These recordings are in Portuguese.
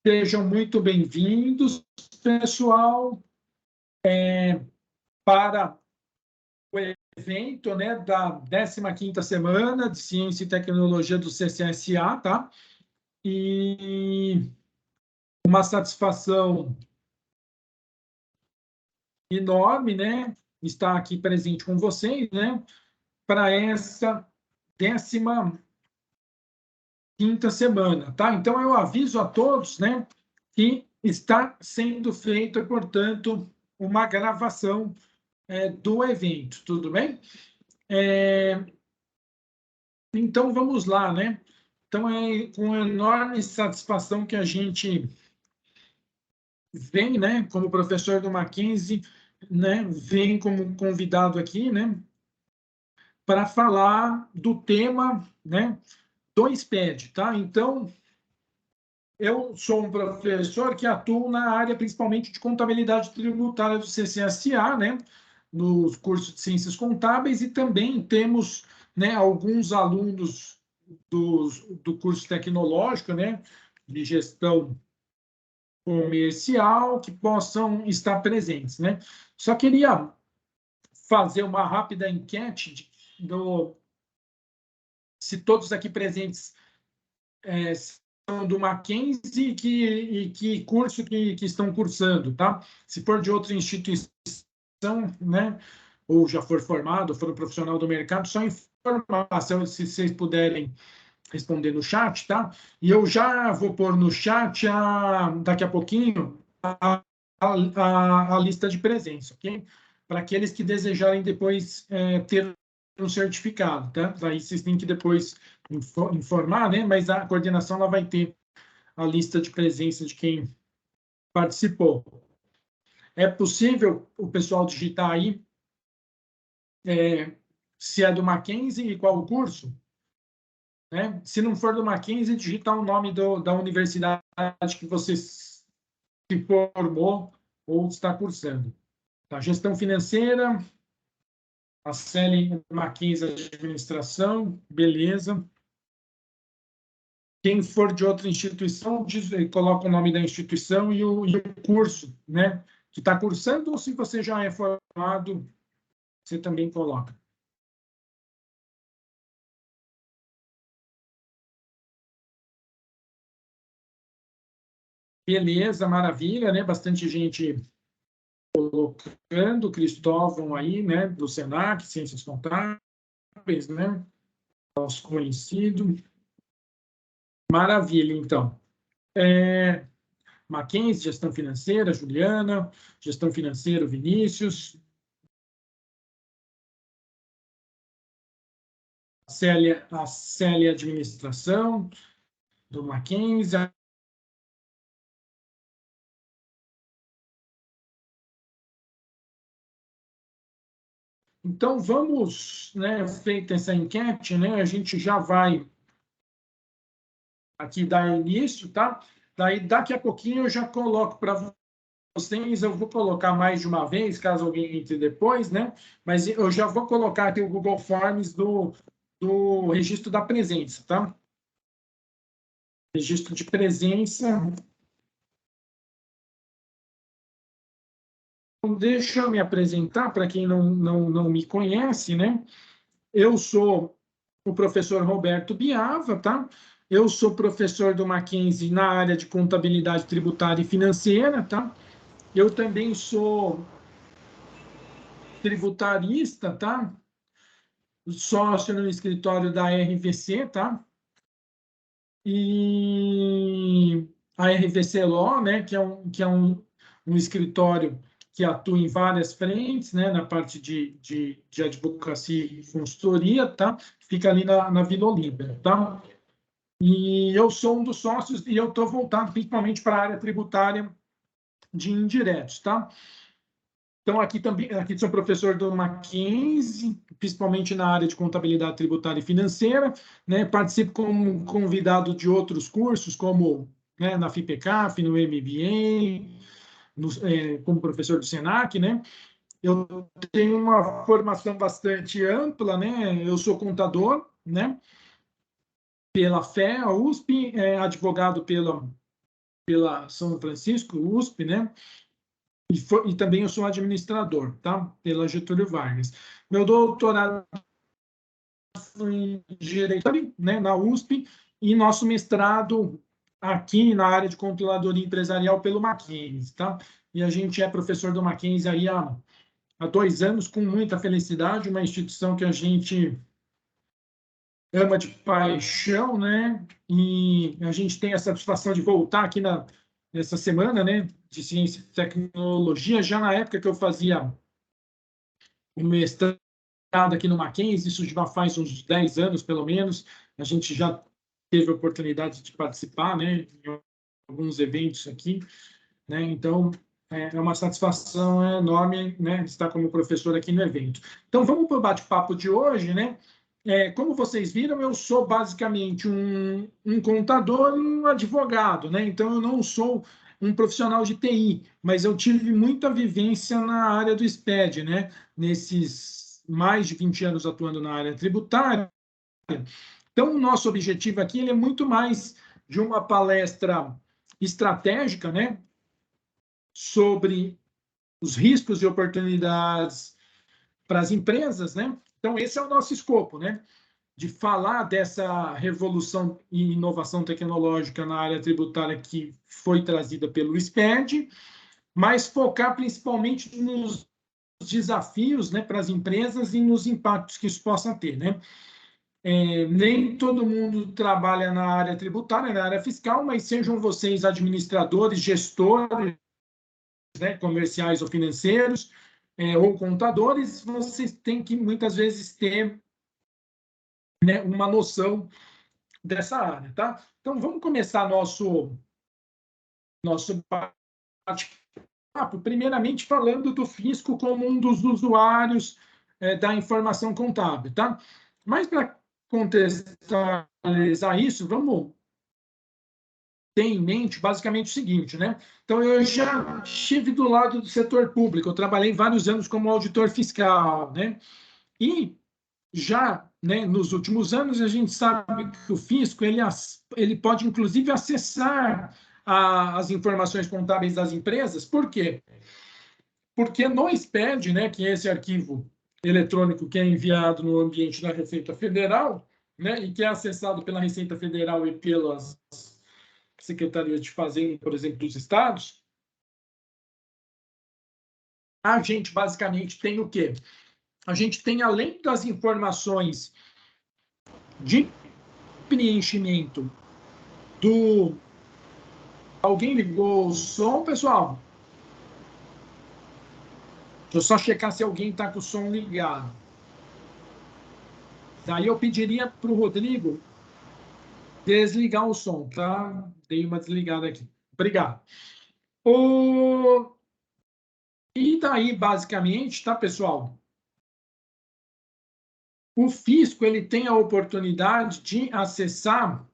Sejam muito bem-vindos, pessoal, para o evento, né, da 15ª Semana de Ciência e Tecnologia do CCSA, tá? E uma satisfação enorme, né, estar aqui presente com vocês, né, para essa 15ª Semana, tá? Então, eu aviso a todos, né, que está sendo feita, portanto, uma gravação do evento, tudo bem? Então, vamos lá, né? Então, é com enorme satisfação que a gente vem, né, como professor do Mackenzie, né, vem como convidado aqui, né, para falar do tema, né, do SPED, tá? Então, eu sou um professor que atua na área principalmente de contabilidade tributária do CCSA, né, nos cursos de ciências contábeis, e também temos, né, alguns alunos do curso tecnológico, né, de gestão comercial, que possam estar presentes, né. Só queria fazer uma rápida enquete se todos aqui presentes são do Mackenzie e que curso que estão cursando, tá? Se for de outra instituição, né, ou já for formado, for um profissional do mercado, só informar, se vocês puderem responder no chat, tá? E eu já vou pôr no chat, daqui a pouquinho, a lista de presença, ok? Para aqueles que desejarem depois ter um certificado, tá? Aí vocês têm que depois informar, né? Mas a coordenação ela vai ter a lista de presença de quem participou. É possível o pessoal digitar aí se é do Mackenzie e qual o curso? Né? Se não for do Mackenzie, digita o nome da universidade que você se formou ou está cursando. Tá? Gestão financeira, a Célia Mackenzie Administração, beleza. Quem for de outra instituição, coloca o nome da instituição e o curso, né, que está cursando, ou se você já é formado, você também coloca. Beleza, maravilha, né? Bastante gente colocando, Cristóvão aí, né, do Senac, Ciências Contábeis, né? Nosso conhecido. Maravilha, então. Mackenzie, Gestão Financeira, Juliana, Gestão Financeira, Vinícius. A Célia Administração, do Mackenzie. Então, vamos, né, feita essa enquete, né, a gente já vai aqui dar início, tá? Daí, daqui a pouquinho, eu já coloco para vocês, eu vou colocar mais de uma vez, caso alguém entre depois, né? Mas eu já vou colocar aqui o Google Forms do registro da presença, tá? Registro de presença. Então, deixa eu me apresentar para quem não me conhece, né? Eu sou o professor Roberto Biava, tá? Eu sou professor do Mackenzie na área de contabilidade tributária e financeira, tá? Eu também sou tributarista, tá? Sócio no escritório da RVC, tá? E a RVC Law, né, que é um escritório que atua em várias frentes, né, na parte de advocacia e consultoria, tá? Fica ali na Vila Olímpia, tá? E eu sou um dos sócios e eu estou voltado principalmente para a área tributária de indiretos, tá? Então, aqui sou professor do Mackenzie, principalmente na área de contabilidade tributária e financeira, né? Participo como convidado de outros cursos, como, né, na FIPECAF, no MBA, como professor do Senac, né? Eu tenho uma formação bastante ampla, né? Eu sou contador, né? Pela FEA, USP, advogado pela pela São Francisco, USP, né? E também eu sou administrador, tá? Pela Getúlio Vargas. Meu doutorado em Direito, né, na USP, e nosso mestrado aqui na área de controladoria empresarial pelo Mackenzie, tá? E a gente é professor do Mackenzie aí há 2 anos, com muita felicidade, uma instituição que a gente ama de paixão, né? E a gente tem a satisfação de voltar aqui nessa semana, né? De ciência e tecnologia, já na época que eu fazia o mestrado aqui no Mackenzie, isso já faz uns 10 anos, pelo menos. A gente já teve a oportunidade de participar, né? Em alguns eventos aqui, né? Então, é uma satisfação enorme, né, estar como professor aqui no evento. Então, vamos para o bate-papo de hoje, né? Como vocês viram, eu sou basicamente um contador e um advogado, né? Então, eu não sou um profissional de TI, mas eu tive muita vivência na área do SPED, né? Nesses mais de 20 anos atuando na área tributária. Então, o nosso objetivo aqui ele é muito mais de uma palestra estratégica, né? Sobre os riscos e oportunidades para as empresas, né? Então, esse é o nosso escopo, né? De falar dessa revolução e inovação tecnológica na área tributária que foi trazida pelo SPED, mas focar principalmente nos desafios, né, para as empresas e nos impactos que isso possa ter, né? Nem todo mundo trabalha na área tributária, na área fiscal, mas sejam vocês administradores, gestores, né, comerciais ou financeiros, ou contadores, vocês têm que muitas vezes ter, né, uma noção dessa área, tá? Então vamos começar nosso bate-papo, primeiramente falando do fisco como um dos usuários da informação contábil, tá? Mas para contextualizar isso, vamos ter em mente basicamente o seguinte, né? Então, eu já estive do lado do setor público, eu trabalhei vários anos como auditor fiscal, né? E já, né, nos últimos anos, a gente sabe que o fisco ele pode, inclusive, acessar as informações contábeis das empresas. Por quê? Porque no SPED, né, que é esse arquivo eletrônico que é enviado no ambiente da Receita Federal, né, e que é acessado pela Receita Federal e pelas Secretarias de Fazenda, por exemplo, dos estados, a gente basicamente tem o quê? A gente tem, além das informações de preenchimento do... Alguém ligou o som, pessoal? Deixa eu só checar se alguém está com o som ligado. Daí eu pediria para o Rodrigo desligar o som, tá? Dei uma desligada aqui. Obrigado. E daí, basicamente, tá, pessoal? O fisco ele tem a oportunidade de acessar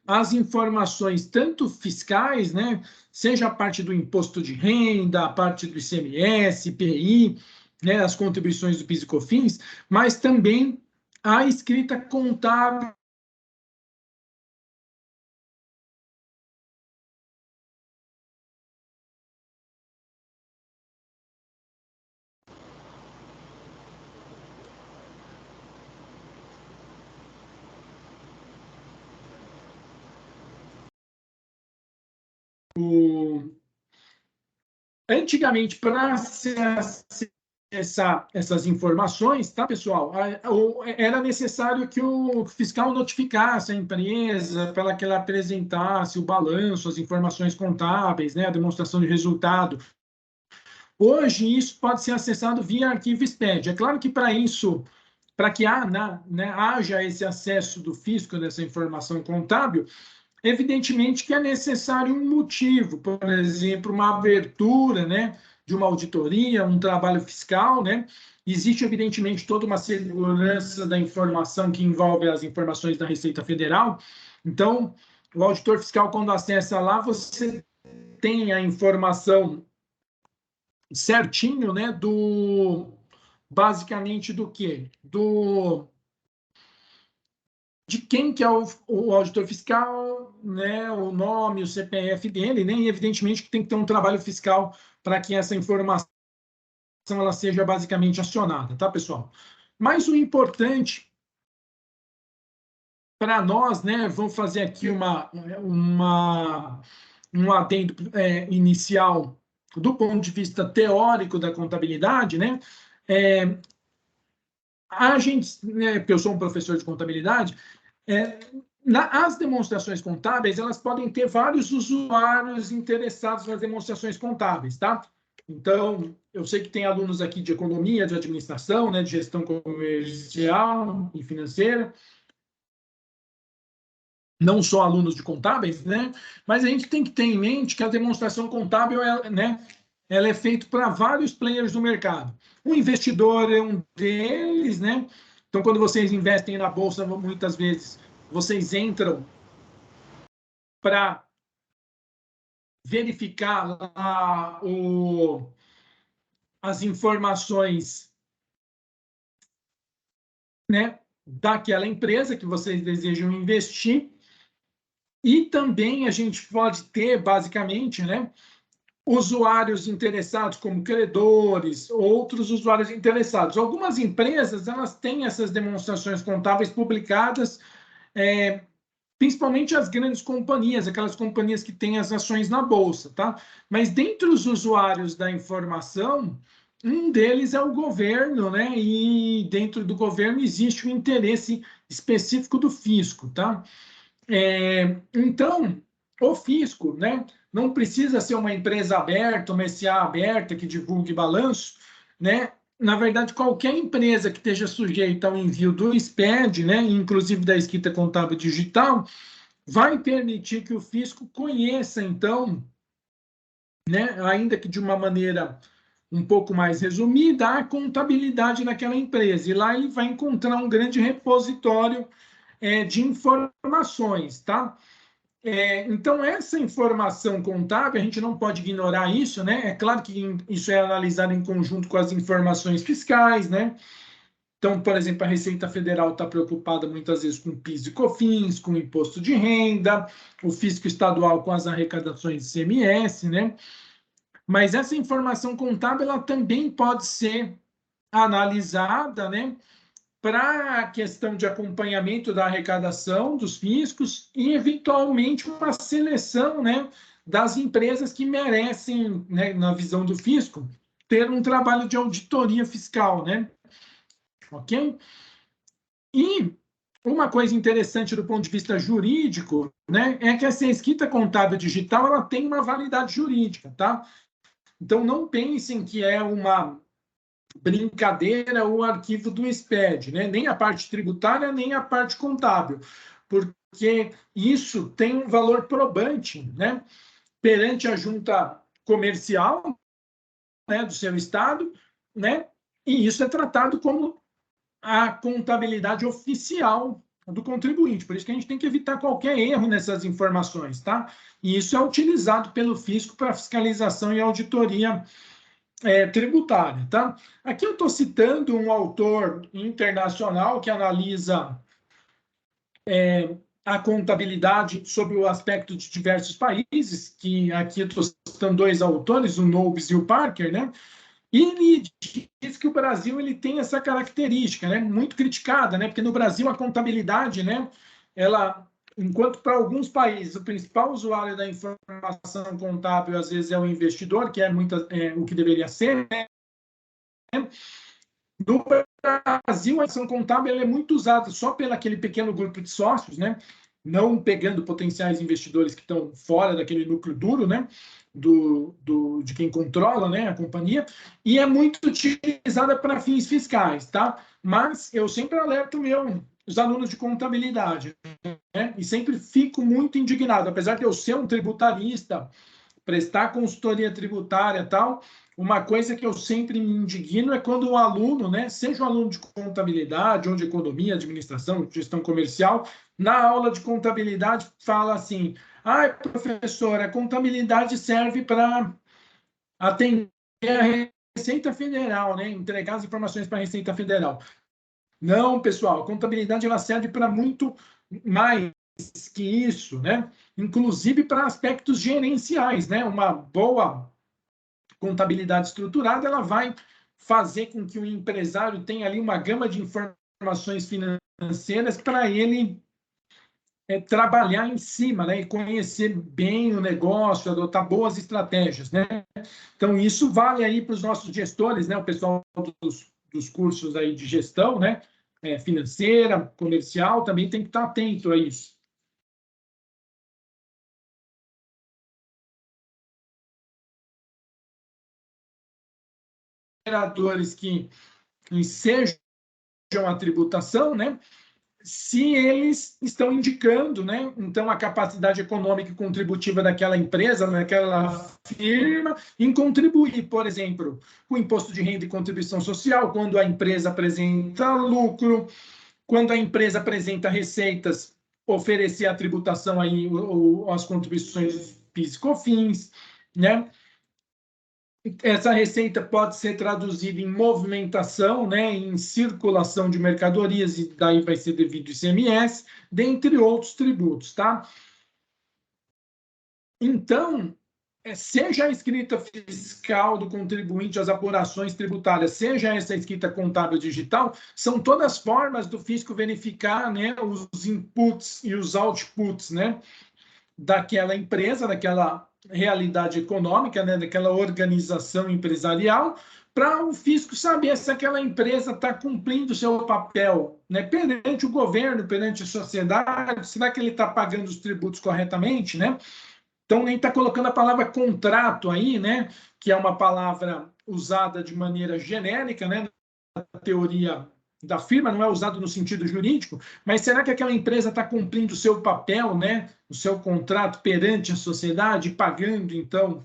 as informações, tanto fiscais, né, seja a parte do imposto de renda, a parte do ICMS, IPI, né, as contribuições do PIS e COFINS, mas também a escrita contábil. Antigamente, para acessar essas informações, tá, pessoal? Era necessário que o fiscal notificasse a empresa para que ela apresentasse o balanço, as informações contábeis, né, a demonstração de resultado. Hoje, isso pode ser acessado via arquivo SPED. É claro que para isso, para que haja esse acesso do fisco dessa informação contábil, evidentemente que é necessário um motivo, por exemplo, uma abertura, né, de uma auditoria, um trabalho fiscal, né? Existe, evidentemente, toda uma segurança da informação que envolve as informações da Receita Federal. Então, o auditor fiscal, quando acessa lá, você tem a informação certinho, né, basicamente do quê? de quem que é o auditor fiscal, né, o nome, o CPF dele, né, e evidentemente que tem que ter um trabalho fiscal para que essa informação ela seja basicamente acionada, tá, pessoal? Mas o importante para nós, né, vou fazer aqui um adendo inicial do ponto de vista teórico da contabilidade, né, a gente, né, porque eu sou um professor de contabilidade, as demonstrações contábeis, elas podem ter vários usuários interessados nas demonstrações contábeis, tá? Então, eu sei que tem alunos aqui de economia, de administração, né, de gestão comercial e financeira, não só alunos de contábeis, né? Mas a gente tem que ter em mente que a demonstração contábil, né, ela é feita para vários players do mercado. O investidor é um deles, né? Então, quando vocês investem na bolsa, muitas vezes vocês entram para verificar lá as informações, né, daquela empresa que vocês desejam investir. E também a gente pode ter, basicamente, né, usuários interessados, como credores, outros usuários interessados. Algumas empresas, elas têm essas demonstrações contábeis publicadas, principalmente as grandes companhias, aquelas companhias que têm as ações na bolsa, tá? Mas dentre os usuários da informação, um deles é o governo, né? E dentro do governo existe o interesse específico do fisco, tá? Então, o fisco, né? Não precisa ser uma empresa aberta, uma SA aberta que divulgue balanço, né? Na verdade, qualquer empresa que esteja sujeita ao envio do SPED, né, inclusive da escrita contábil digital, vai permitir que o fisco conheça, então, né, ainda que de uma maneira um pouco mais resumida, a contabilidade naquela empresa. E lá ele vai encontrar um grande repositório de informações, tá? Então, essa informação contábil, a gente não pode ignorar isso, né? É claro que isso é analisado em conjunto com as informações fiscais, né? Então, por exemplo, a Receita Federal está preocupada muitas vezes com PIS e COFINS, com imposto de renda, o fisco estadual com as arrecadações de ICMS, né? Mas essa informação contábil ela também pode ser analisada, né? Para a questão de acompanhamento da arrecadação dos fiscos e, eventualmente, uma seleção, né, das empresas que merecem, né, na visão do fisco, ter um trabalho de auditoria fiscal, né? Ok? E uma coisa interessante do ponto de vista jurídico, né, é que essa escrita contábil digital ela tem uma validade jurídica, tá? Então, não pensem que é uma brincadeira o arquivo do SPED, né? Nem a parte tributária, nem a parte contábil, porque isso tem um valor probante, né? Perante a junta comercial, né, do seu estado, né? E isso é tratado como a contabilidade oficial do contribuinte. Por isso que a gente tem que evitar qualquer erro nessas informações, tá? E isso é utilizado pelo fisco para fiscalização e auditoria tributária, tá? Aqui eu estou citando um autor internacional que analisa a contabilidade sob o aspecto de diversos países, que aqui eu estou citando dois autores, o Nobes e o Parker, né? E ele diz que o Brasil ele tem essa característica, né? Muito criticada, né? Porque no Brasil a contabilidade, né? Ela, enquanto para alguns países o principal usuário da informação contábil às vezes é o investidor, que é o que deveria ser, né? No Brasil, a ação contábil é muito usada só pelo aquele pequeno grupo de sócios, né? Não pegando potenciais investidores que estão fora daquele núcleo duro, né? De quem controla, né, a companhia, e é muito utilizada para fins fiscais, tá? Mas eu sempre alerto os alunos de contabilidade, né? E sempre fico muito indignado, apesar de eu ser um tributarista, prestar consultoria tributária e tal, uma coisa que eu sempre me indigno é quando o aluno, né, seja um aluno de contabilidade ou de economia, administração, gestão comercial, na aula de contabilidade fala assim: ah, professor, a contabilidade serve para atender a Receita Federal, né, entregar as informações para a Receita Federal. Não, pessoal, a contabilidade ela serve para muito mais que isso, né? Inclusive para aspectos gerenciais, né? Uma boa contabilidade estruturada, ela vai fazer com que o empresário tenha ali uma gama de informações financeiras para ele trabalhar em cima, né, e conhecer bem o negócio, adotar boas estratégias, né? Então, isso vale aí para os nossos gestores, né, o pessoal dos cursos aí de gestão, né, financeira, comercial, também tem que estar atento a isso. Operadores que ensejam a tributação, né, se eles estão indicando, né, então, a capacidade econômica e contributiva daquela empresa, daquela firma, em contribuir, por exemplo, com o imposto de renda e contribuição social, quando a empresa apresenta lucro, quando a empresa apresenta receitas, oferecer a tributação aí, ou as contribuições PIS e COFINS, né? Essa receita pode ser traduzida em movimentação, né, em circulação de mercadorias, e daí vai ser devido ICMS, dentre outros tributos, tá? Então, seja a escrita fiscal do contribuinte às apurações tributárias, seja essa escrita contábil digital, são todas formas do fisco verificar, né, os inputs e os outputs, né, daquela empresa, daquela realidade econômica, né, daquela organização empresarial, para o fisco saber se aquela empresa está cumprindo o seu papel, né, perante o governo, perante a sociedade, será que ele está pagando os tributos corretamente, né? Então, nem está colocando a palavra contrato aí, né, que é uma palavra usada de maneira genérica, né, na teoria da firma, não é usado no sentido jurídico, mas será que aquela empresa está cumprindo o seu papel, né, o seu contrato perante a sociedade, pagando, então,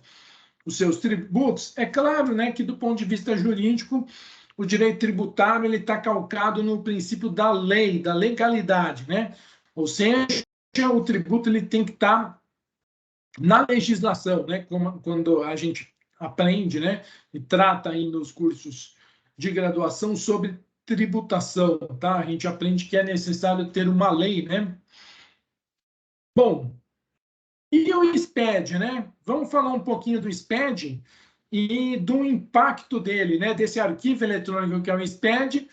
os seus tributos? É claro, né, que do ponto de vista jurídico, o direito tributário ele está calcado no princípio da lei, da legalidade, né? Ou seja, o tributo ele tem que estar na legislação, né? Como, quando a gente aprende, né, e trata aí nos cursos de graduação sobre tributação, tá? A gente aprende que é necessário ter uma lei, né? Bom, e o SPED, né? Vamos falar um pouquinho do SPED e do impacto dele, né? Desse arquivo eletrônico que é o SPED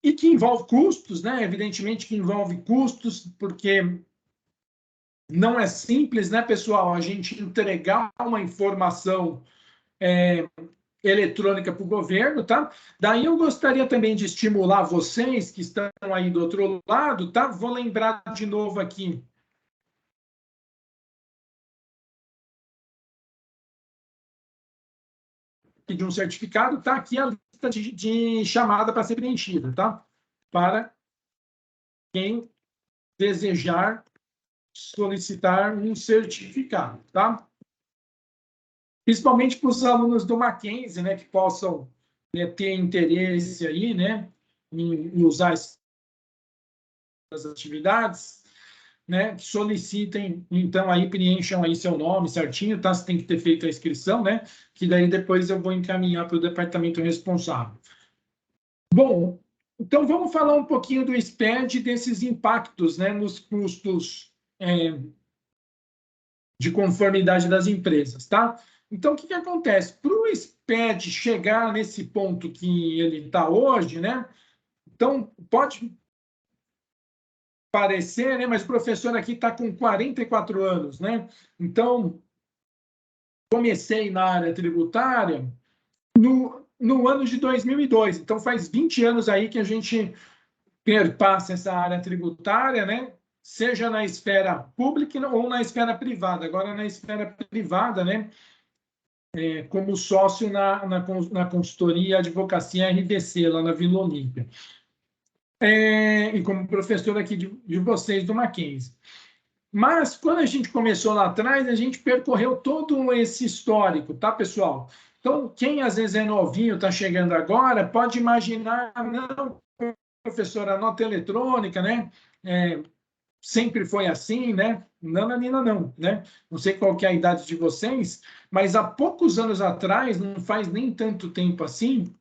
e que envolve custos, né? Evidentemente que envolve custos, porque não é simples, né, pessoal, a gente entregar uma informação eletrônica para o governo, tá? Daí eu gostaria também de estimular vocês que estão aí do outro lado, tá? Vou lembrar de novo aqui de um certificado, tá? Aqui a lista de chamada para ser preenchida, tá? Para quem desejar solicitar um certificado, tá? Principalmente para os alunos do Mackenzie, né, que possam, né, ter interesse aí, né, em usar essas atividades, né, que solicitem, então aí preencham aí seu nome certinho, tá? Você tem que ter feito a inscrição, né? Que daí depois eu vou encaminhar para o departamento responsável. Bom, então vamos falar um pouquinho do SPED, desses impactos, né, nos custos de conformidade das empresas, tá? Então, o que acontece? Para o SPED chegar nesse ponto que ele está hoje, né? Então, pode parecer, né? Mas o professor aqui está com 44 anos, né? Então, comecei na área tributária no ano de 2002. Então, faz 20 anos aí que a gente perpassa essa área tributária, né? Seja na esfera pública ou na esfera privada. Agora, na esfera privada, né? Como sócio na consultoria Advocacia RDC, lá na Vila Olímpia. E como professor aqui de vocês do Mackenzie. Mas, quando a gente começou lá atrás, a gente percorreu todo esse histórico, tá, pessoal? Então, quem às vezes é novinho, está chegando agora, pode imaginar, não, professor, a nota eletrônica, né? Sempre foi assim, né? Não, Nanina, não, né? Não sei qual que é a idade de vocês, mas há poucos anos atrás, não faz nem tanto tempo assim,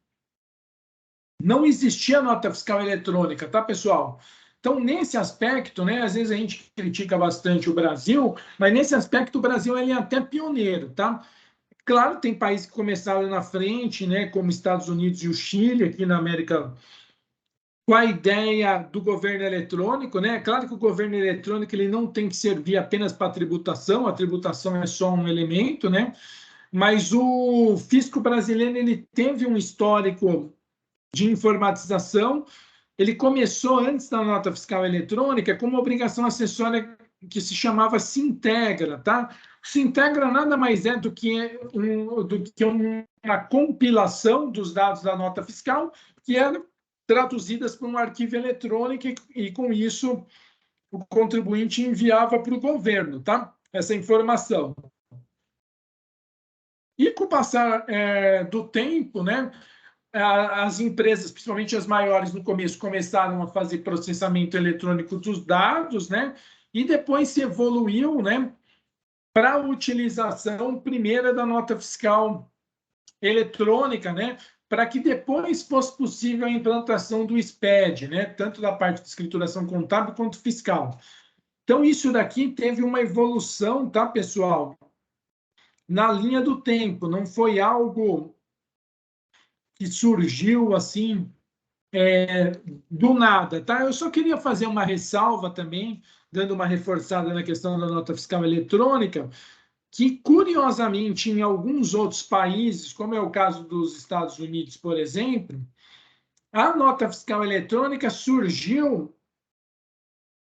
não existia nota fiscal eletrônica, tá, pessoal? Então, nesse aspecto, né, às vezes a gente critica bastante o Brasil, mas nesse aspecto o Brasil ele é até pioneiro, tá? Claro, tem países que começaram na frente, né, como Estados Unidos e o Chile, aqui na América, com a ideia do governo eletrônico, né? Claro que o governo eletrônico ele não tem que servir apenas para a tributação é só um elemento, né? Mas o fisco brasileiro ele teve um histórico de informatização. Ele começou antes da nota fiscal eletrônica com uma obrigação acessória que se chamava Sintegra, tá? Sintegra nada mais é do que uma compilação dos dados da nota fiscal que eram traduzidas para um arquivo eletrônico e com isso o contribuinte enviava para o governo, tá? Essa informação. E com o passar do tempo, né, as empresas, principalmente as maiores, no começo começaram a fazer processamento eletrônico dos dados, né, e depois se evoluiu, né, para a utilização primeira da nota fiscal eletrônica, né, para que depois fosse possível a implantação do SPED, né, tanto da parte de escrituração contábil quanto fiscal. Então, isso daqui teve uma evolução, tá, pessoal? Na linha do tempo, não foi algo que surgiu assim do nada, tá? Eu só queria fazer uma ressalva também, dando uma reforçada na questão da nota fiscal eletrônica, que curiosamente em alguns outros países, como é o caso dos Estados Unidos, por exemplo, a nota fiscal eletrônica surgiu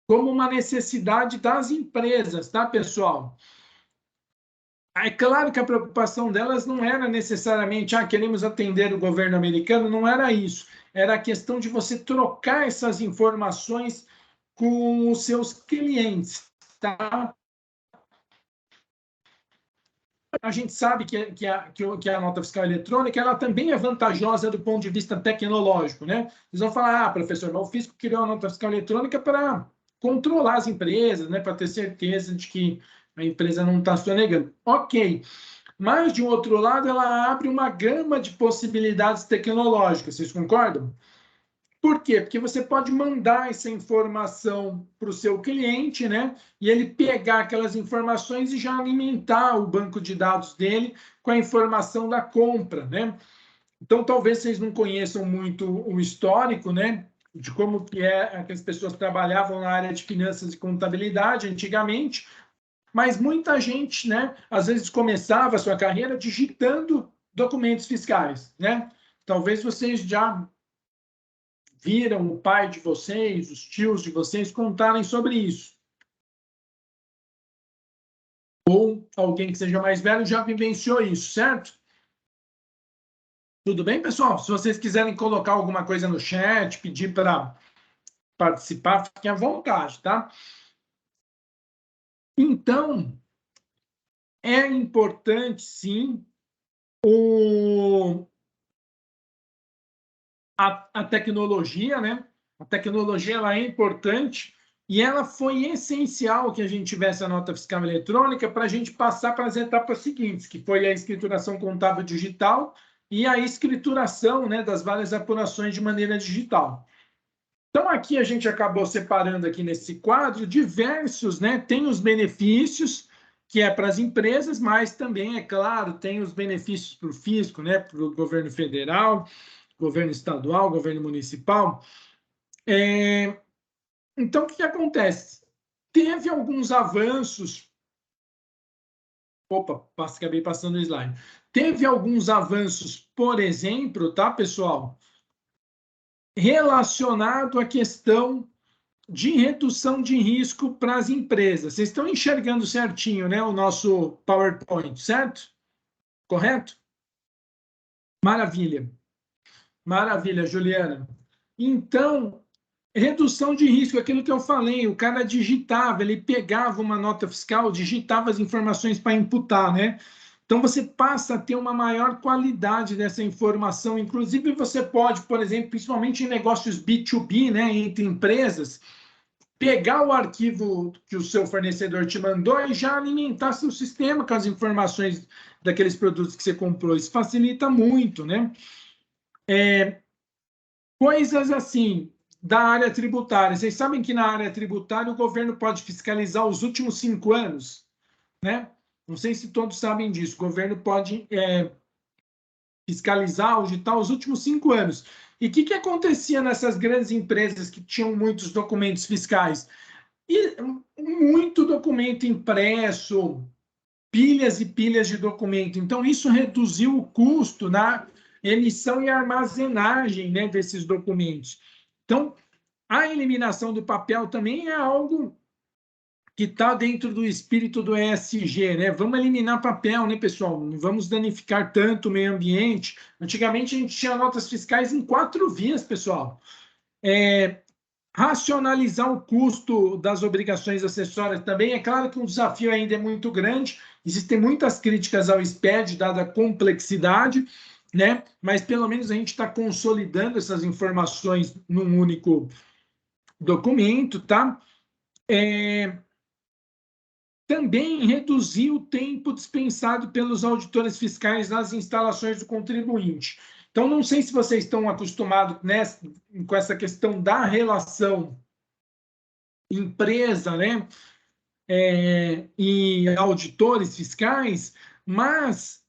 como uma necessidade das empresas, tá, pessoal? É claro que a preocupação delas não era necessariamente, queremos atender o governo americano, não era isso. Era a questão de você trocar essas informações com os seus clientes, tá? A gente sabe que a nota fiscal eletrônica ela também é vantajosa do ponto de vista tecnológico, né? Vocês vão falar, professor, mas o fisco criou a nota fiscal eletrônica para controlar as empresas, né? Para ter certeza de que a empresa não está sonegando. Ok. Mas, de um outro lado, ela abre uma gama de possibilidades tecnológicas, vocês concordam? Por quê? Porque você pode mandar essa informação para o seu cliente, né? E ele pegar aquelas informações e já alimentar o banco de dados dele com a informação da compra, né? Então, talvez vocês não conheçam muito o histórico, né? De como que as pessoas trabalhavam na área de finanças e contabilidade antigamente, mas muita gente, né, às vezes começava a sua carreira digitando documentos fiscais, né? Talvez vocês já viram o pai de vocês, os tios de vocês contarem sobre isso. Ou alguém que seja mais velho já vivenciou isso, certo? Tudo bem, pessoal? Se vocês quiserem colocar alguma coisa no chat, pedir para participar, fiquem à vontade, tá? Então, é importante, sim, a tecnologia, né? A tecnologia ela é importante e ela foi essencial que a gente tivesse a nota fiscal eletrônica para a gente passar para as etapas seguintes, que foi a escrituração contábil digital e a escrituração, né, das várias apurações de maneira digital. Então, aqui a gente acabou separando aqui nesse quadro diversos, né? Tem os benefícios, que é para as empresas, mas também, é claro, tem os benefícios para o fisco, né? Para o governo federal, governo estadual, governo municipal. Então, o que acontece? Teve alguns avanços. Opa, acabei passando o slide. Teve alguns avanços, por exemplo, tá, pessoal? Relacionado à questão de redução de risco para as empresas. Vocês estão enxergando certinho, né, o nosso PowerPoint, certo? Correto? Maravilha. Maravilha, Juliana. Então, redução de risco, aquilo que eu falei, o cara digitava, ele pegava uma nota fiscal, digitava as informações para imputar, né? Então, você passa a ter uma maior qualidade dessa informação. Inclusive, você pode, por exemplo, principalmente em negócios B2B, né, entre empresas, pegar o arquivo que o seu fornecedor te mandou e já alimentar seu sistema com as informações daqueles produtos que você comprou. Isso facilita muito, né? Coisas assim, da área tributária. Vocês sabem que na área tributária o governo pode fiscalizar os últimos 5 anos, né? Não sei se todos sabem disso. O governo pode fiscalizar, auditar os últimos 5 anos. E o que acontecia nessas grandes empresas que tinham muitos documentos fiscais? E muito documento impresso, pilhas e pilhas de documento. Então, isso reduziu o custo na emissão e armazenagem, né, desses documentos. Então, a eliminação do papel também é algo que está dentro do espírito do ESG, né? Vamos eliminar papel, né, pessoal? Não vamos danificar tanto o meio ambiente. Antigamente, a gente tinha notas fiscais em 4 vias, pessoal. Racionalizar o custo das obrigações acessórias também. É claro que o desafio ainda é muito grande, existem muitas críticas ao SPED, dada a complexidade, né? Mas pelo menos a gente está consolidando essas informações num único documento, tá? Também reduzir o tempo dispensado pelos auditores fiscais nas instalações do contribuinte. Então, não sei se vocês estão acostumados com essa questão da relação empresa, né, e auditores fiscais, mas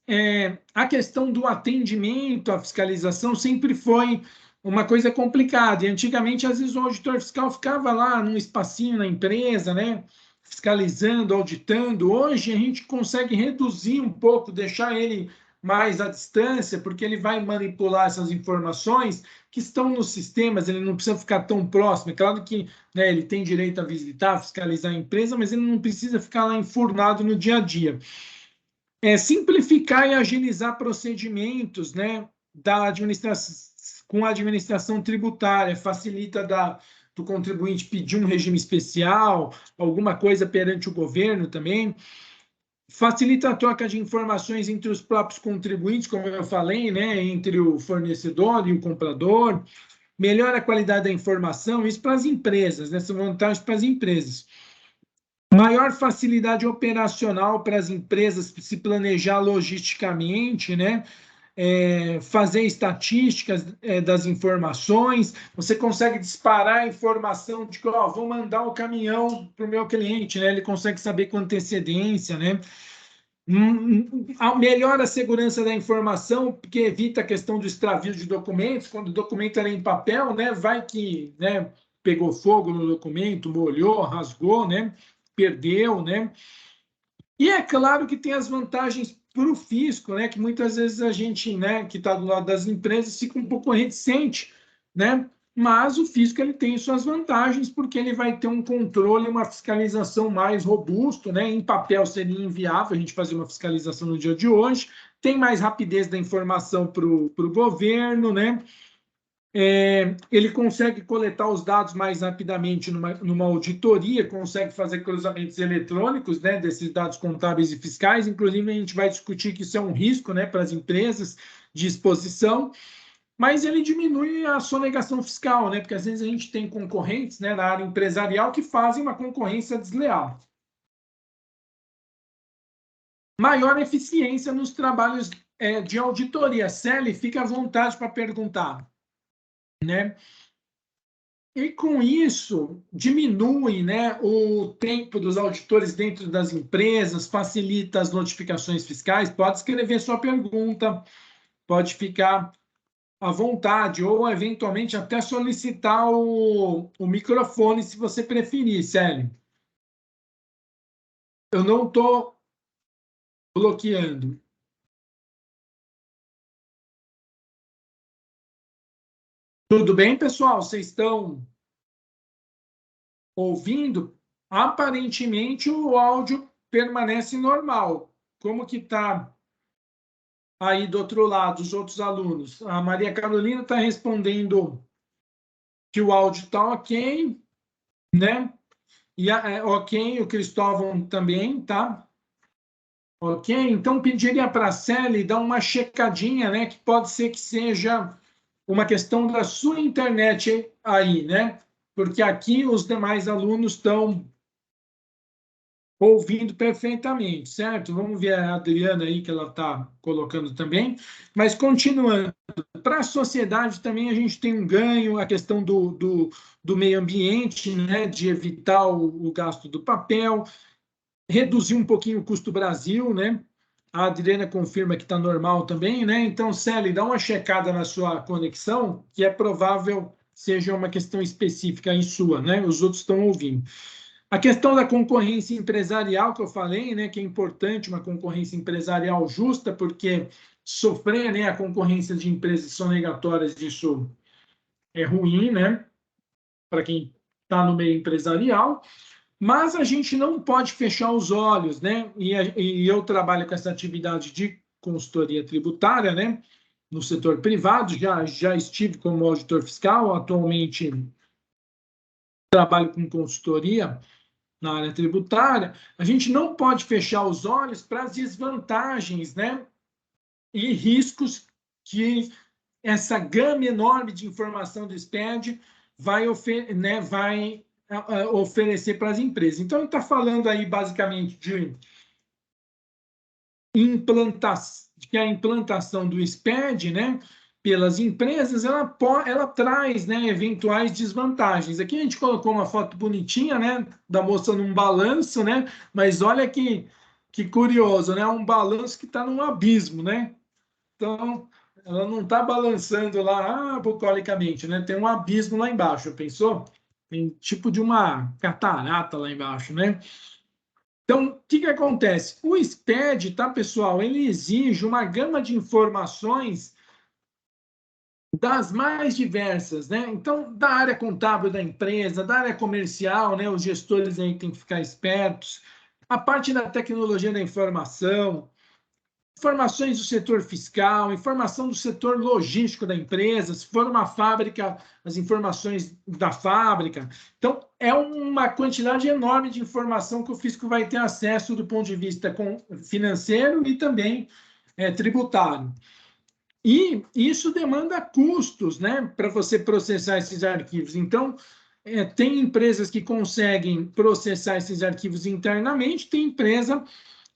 a questão do atendimento à fiscalização sempre foi uma coisa complicada. E antigamente, às vezes, o auditor fiscal ficava lá num espacinho na empresa, né, fiscalizando, auditando. Hoje, a gente consegue reduzir um pouco, deixar ele mais à distância, porque ele vai manipular essas informações que estão nos sistemas, ele não precisa ficar tão próximo. É claro que, né, ele tem direito a visitar, fiscalizar a empresa, mas ele não precisa ficar lá enfurnado no dia a dia. Simplificar e agilizar procedimentos, né, da administração, com a administração tributária, facilita do contribuinte pedir um regime especial, alguma coisa perante o governo também. Facilita a troca de informações entre os próprios contribuintes, como eu falei, né, entre o fornecedor e o comprador. Melhora a qualidade da informação, isso para as empresas, né, são vantagens para as empresas. Maior facilidade operacional para as empresas se planejar logisticamente, né? Fazer estatísticas das informações, você consegue disparar a informação de que vou mandar o caminhão para o meu cliente, né? Ele consegue saber com antecedência, né? Melhora a segurança da informação, porque evita a questão do extravio de documentos, quando o documento era em papel, né? Vai que, né, pegou fogo no documento, molhou, rasgou, né? Perdeu, né? E é claro que tem as vantagens para o fisco, né? Que muitas vezes a gente, né, que está do lado das empresas, fica um pouco reticente, né? Mas o fisco ele tem suas vantagens, porque ele vai ter um controle, uma fiscalização mais robusto, né? Em papel seria inviável a gente fazer uma fiscalização no dia de hoje, tem mais rapidez da informação para o governo, né? Ele consegue coletar os dados mais rapidamente numa auditoria, consegue fazer cruzamentos eletrônicos, né, desses dados contábeis e fiscais. Inclusive, a gente vai discutir que isso é um risco, né, para as empresas de exposição, mas ele diminui a sonegação fiscal, né, porque às vezes a gente tem concorrentes, né, na área empresarial que fazem uma concorrência desleal. Maior eficiência nos trabalhos de auditoria. Celi, fica à vontade para perguntar. Né? E com isso diminui, né, o tempo dos auditores dentro das empresas, facilita as notificações fiscais. Pode escrever sua pergunta, pode ficar à vontade, ou eventualmente até solicitar o microfone, se você preferir, Célio. Eu não estou bloqueando. Tudo bem, pessoal? Vocês estão ouvindo? Aparentemente, o áudio permanece normal. Como que está aí do outro lado, os outros alunos? A Maria Carolina está respondendo que o áudio está ok, né? E ok, o Cristóvão também, tá? Ok? Então, pediria para a Celi dar uma checadinha, né? Que pode ser que seja uma questão da sua internet aí, né? Porque aqui os demais alunos estão Ouvindo perfeitamente, certo? Vamos ver a Adriana aí, que ela está colocando também. Mas, continuando, para a sociedade também a gente tem um ganho, a questão do meio ambiente, né? De evitar o gasto do papel, reduzir um pouquinho o custo Brasil, né? A Adriana confirma que está normal também, né? Então, Celi, dá uma checada na sua conexão, que é provável seja uma questão específica em sua, né? Os outros estão ouvindo. A questão da concorrência empresarial que eu falei, né, que é importante uma concorrência empresarial justa, porque sofrer, né, a concorrência de empresas sonegatórias, isso é ruim, né, para quem está no meio empresarial, mas a gente não pode fechar os olhos, né, e eu trabalho com essa atividade de consultoria tributária, né, no setor privado, já estive como auditor fiscal, atualmente trabalho com consultoria na área tributária, a gente não pode fechar os olhos para as desvantagens, né, e riscos que essa gama enorme de informação do SPED vai, oferecer para as empresas. Então, a gente está falando aí basicamente de que a implantação do SPED, né, pelas empresas, ela traz, né, eventuais desvantagens. Aqui a gente colocou uma foto bonitinha, né, da moça num balanço, né, mas olha que curioso, né, um balanço que está num abismo, né? Então, ela não está balançando lá bucolicamente, né? Tem um abismo lá embaixo, pensou? Tem tipo de uma catarata lá embaixo, né? Então, o que acontece? O SPED, tá, pessoal? Ele exige uma gama de informações das mais diversas, né? Então, da área contábil da empresa, da área comercial, né? Os gestores aí têm que ficar espertos. A parte da tecnologia da informação, informações do setor fiscal, informação do setor logístico da empresa, se for uma fábrica, as informações da fábrica. Então, é uma quantidade enorme de informação que o fisco vai ter acesso do ponto de vista financeiro e também tributário. E isso demanda custos, né, para você processar esses arquivos. Então, tem empresas que conseguem processar esses arquivos internamente, tem empresa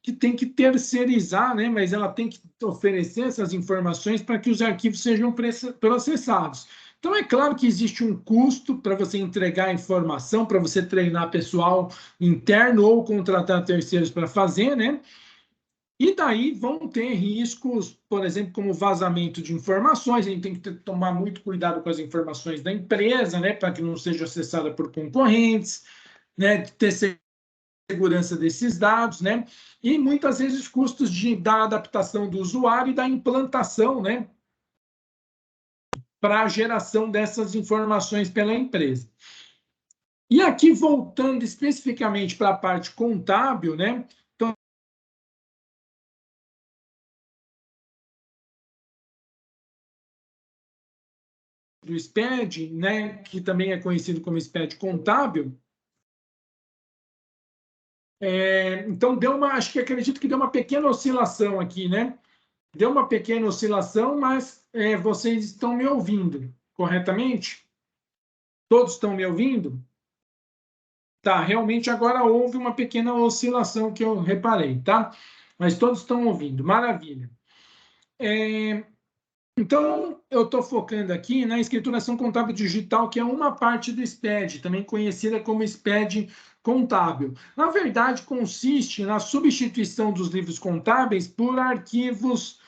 que tem que terceirizar, né? Mas ela tem que oferecer essas informações para que os arquivos sejam processados. Então, é claro que existe um custo para você entregar a informação, para você treinar pessoal interno ou contratar terceiros para fazer, né? E daí vão ter riscos, por exemplo, como vazamento de informações, a gente tem que tomar muito cuidado com as informações da empresa, né, para que não seja acessada por concorrentes, né, ter segurança desses dados, né? E muitas vezes custos da adaptação do usuário e da implantação, né? Para a geração dessas informações pela empresa. E aqui, voltando especificamente para a parte contábil, né? Então, do SPED, né? Que também é conhecido como SPED contábil. Então, acho que acredito que deu uma pequena oscilação aqui, né? Deu uma pequena oscilação, mas vocês estão me ouvindo corretamente? Todos estão me ouvindo? Tá, realmente agora houve uma pequena oscilação que eu reparei, tá? Mas todos estão ouvindo, maravilha. Então, eu estou focando aqui na escrituração contábil digital, que é uma parte do SPED, também conhecida como SPED contábil. Na verdade, consiste na substituição dos livros contábeis por arquivos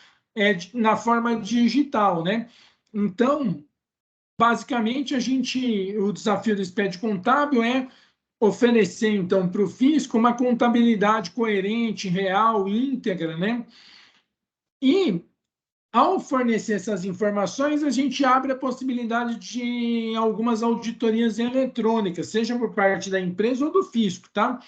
na forma digital, né? Então, basicamente, o desafio do SPED contábil é oferecer, então, para o fisco uma contabilidade coerente, real, íntegra, né? E, ao fornecer essas informações, a gente abre a possibilidade de algumas auditorias eletrônicas, seja por parte da empresa ou do fisco, tá?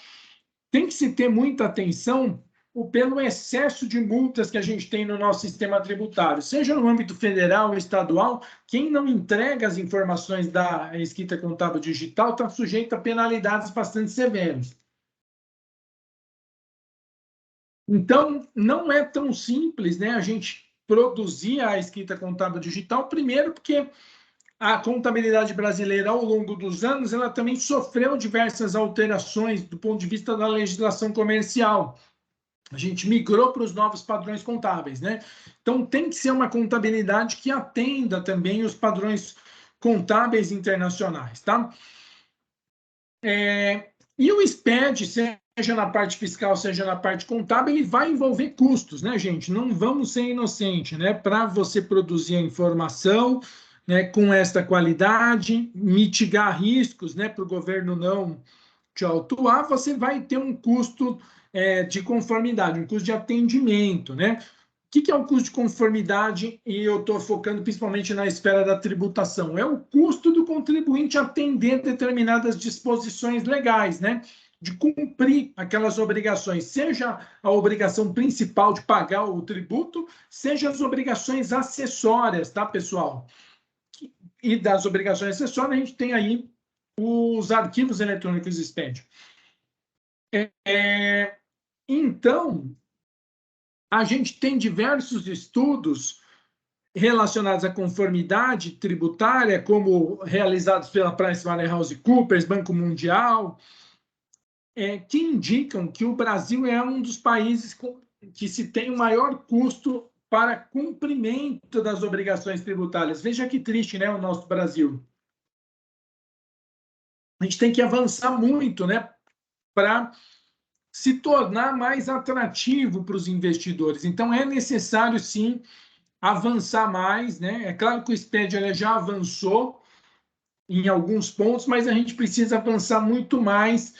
Tem que se ter muita atenção pelo excesso de multas que a gente tem no nosso sistema tributário, seja no âmbito federal ou estadual, quem não entrega as informações da escrita contábil digital está sujeito a penalidades bastante severas. Então, não é tão simples, né, a gente produzir a escrita contábil digital, primeiro porque a contabilidade brasileira, ao longo dos anos, ela também sofreu diversas alterações do ponto de vista da legislação comercial. A gente migrou para os novos padrões contábeis, né? Então, tem que ser uma contabilidade que atenda também os padrões contábeis internacionais, tá? E o SPED, seja na parte fiscal, seja na parte contábil, ele vai envolver custos, né, gente? Não vamos ser inocentes, né? Para você produzir a informação, né, com esta qualidade, mitigar riscos, né, para o governo não te autuar, você vai ter um custo de conformidade, um custo de atendimento, né? O que é o custo de conformidade? E eu estou focando principalmente na esfera da tributação. É o custo do contribuinte atender determinadas disposições legais, né? De cumprir aquelas obrigações, seja a obrigação principal de pagar o tributo, seja as obrigações acessórias, tá, pessoal? E das obrigações acessórias, a gente tem aí os arquivos eletrônicos SPED. Então, a gente tem diversos estudos relacionados à conformidade tributária, como realizados pela PricewaterhouseCoopers, Banco Mundial, que indicam que o Brasil é um dos países que se tem o maior custo para cumprimento das obrigações tributárias. Veja que triste, né, o nosso Brasil. A gente tem que avançar muito, né, para se tornar mais atrativo para os investidores. Então, é necessário, sim, avançar mais, né? É claro que o SPED já avançou em alguns pontos, mas a gente precisa avançar muito mais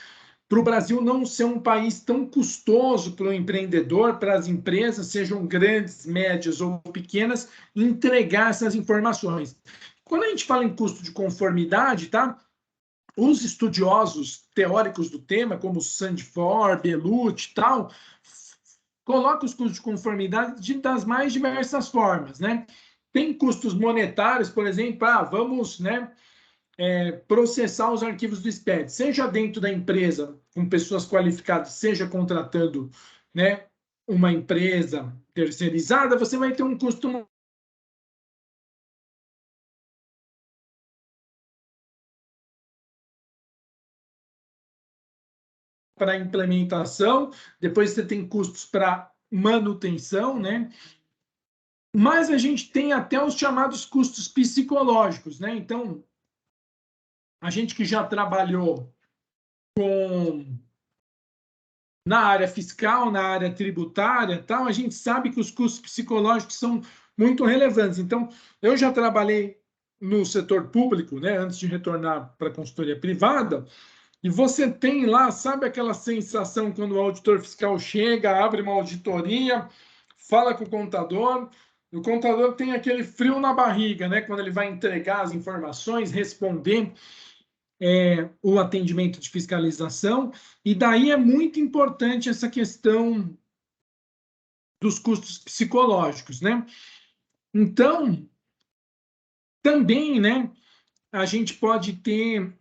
para o Brasil não ser um país tão custoso para o empreendedor, para as empresas, sejam grandes, médias ou pequenas, entregar essas informações. Quando a gente fala em custo de conformidade, tá? Os estudiosos teóricos do tema, como Sandford, Belucci e tal, colocam os custos de conformidade das mais diversas formas, né? Tem custos monetários, por exemplo, vamos, né, processar os arquivos do SPED, seja dentro da empresa, com pessoas qualificadas, seja contratando, né, uma empresa terceirizada, você vai ter um custo para implementação, depois você tem custos para manutenção, né? Mas a gente tem até os chamados custos psicológicos, né? Então, a gente que já trabalhou na área fiscal, na área tributária, tal, a gente sabe que os custos psicológicos são muito relevantes. Então, eu já trabalhei no setor público, né, antes de retornar para a consultoria privada, e você tem lá, sabe aquela sensação quando o auditor fiscal chega, abre uma auditoria, fala com o contador tem aquele frio na barriga, né, quando ele vai entregar as informações, responder o atendimento de fiscalização, e daí é muito importante essa questão dos custos psicológicos, né? Então, também, né, a gente pode ter,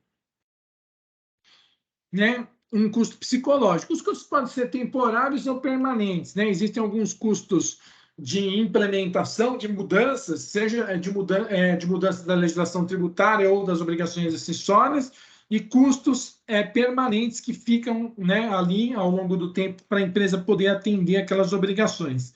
né, um custo psicológico. Os custos podem ser temporários ou permanentes, né? Existem alguns custos de implementação, de mudanças, seja de mudança da legislação tributária ou das obrigações acessórias, e custos permanentes que ficam, né, ali ao longo do tempo para a empresa poder atender aquelas obrigações.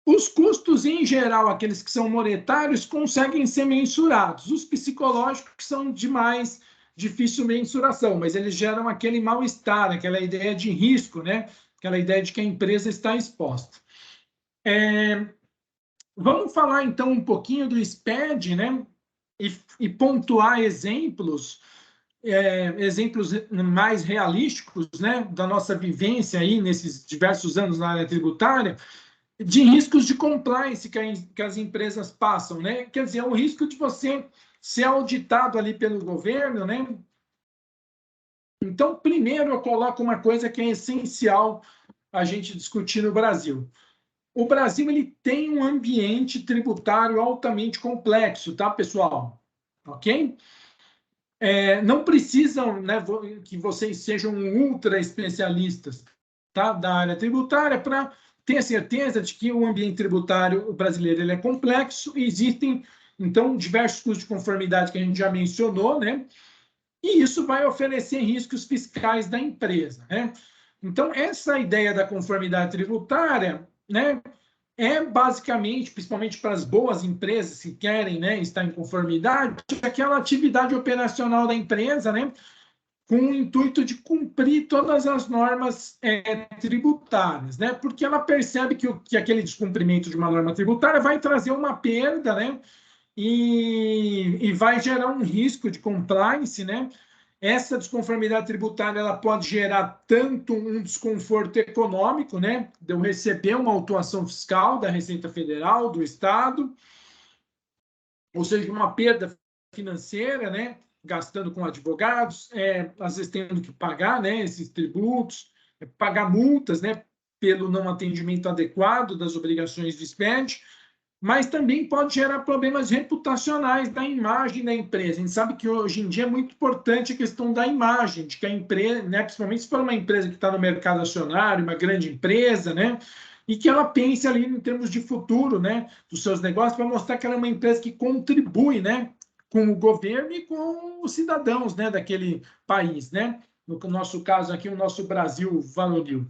Os custos, em geral, aqueles que são monetários, conseguem ser mensurados. Os psicológicos são de mais difícil mensuração, mas eles geram aquele mal-estar, aquela ideia de risco, né? Aquela ideia de que a empresa está exposta. Vamos falar, então, um pouquinho do SPED, né? E pontuar exemplos mais realísticos, né, da nossa vivência aí nesses diversos anos na área tributária, de riscos de compliance que as empresas passam, né? Quer dizer, o risco de você ser auditado ali pelo governo, né? Então, primeiro eu coloco uma coisa que é essencial a gente discutir no Brasil. O Brasil ele tem um ambiente tributário altamente complexo, tá, pessoal? Ok? Não precisam, né, que vocês sejam ultra especialistas, tá, da área tributária para ter certeza de que o ambiente tributário brasileiro ele é complexo e existem Então, diversos custos de conformidade que a gente já mencionou, né? E isso vai oferecer riscos fiscais da empresa, né? Então, essa ideia da conformidade tributária, né, é basicamente, principalmente para as boas empresas que querem, né, estar em conformidade, aquela atividade operacional da empresa, né, com o intuito de cumprir todas as normas tributárias, né, porque ela percebe que aquele descumprimento de uma norma tributária vai trazer uma perda, né, e vai gerar um risco de compliance, né. Essa desconformidade tributária ela pode gerar tanto um desconforto econômico, né, de eu receber uma autuação fiscal da Receita Federal, do Estado, ou seja, uma perda financeira, né, gastando com advogados, às vezes tendo que pagar, né, esses tributos, pagar multas, né, pelo não atendimento adequado das obrigações do SPED, mas também pode gerar problemas reputacionais da imagem da empresa. A gente sabe que hoje em dia é muito importante a questão da imagem, de que a empresa, né, principalmente se for uma empresa que está no mercado acionário, uma grande empresa, né, e que ela pense ali em termos de futuro, né, dos seus negócios, para mostrar que ela é uma empresa que contribui, né, com o governo e com os cidadãos, né, daquele país, né. No nosso caso aqui, o nosso Brasil varonil.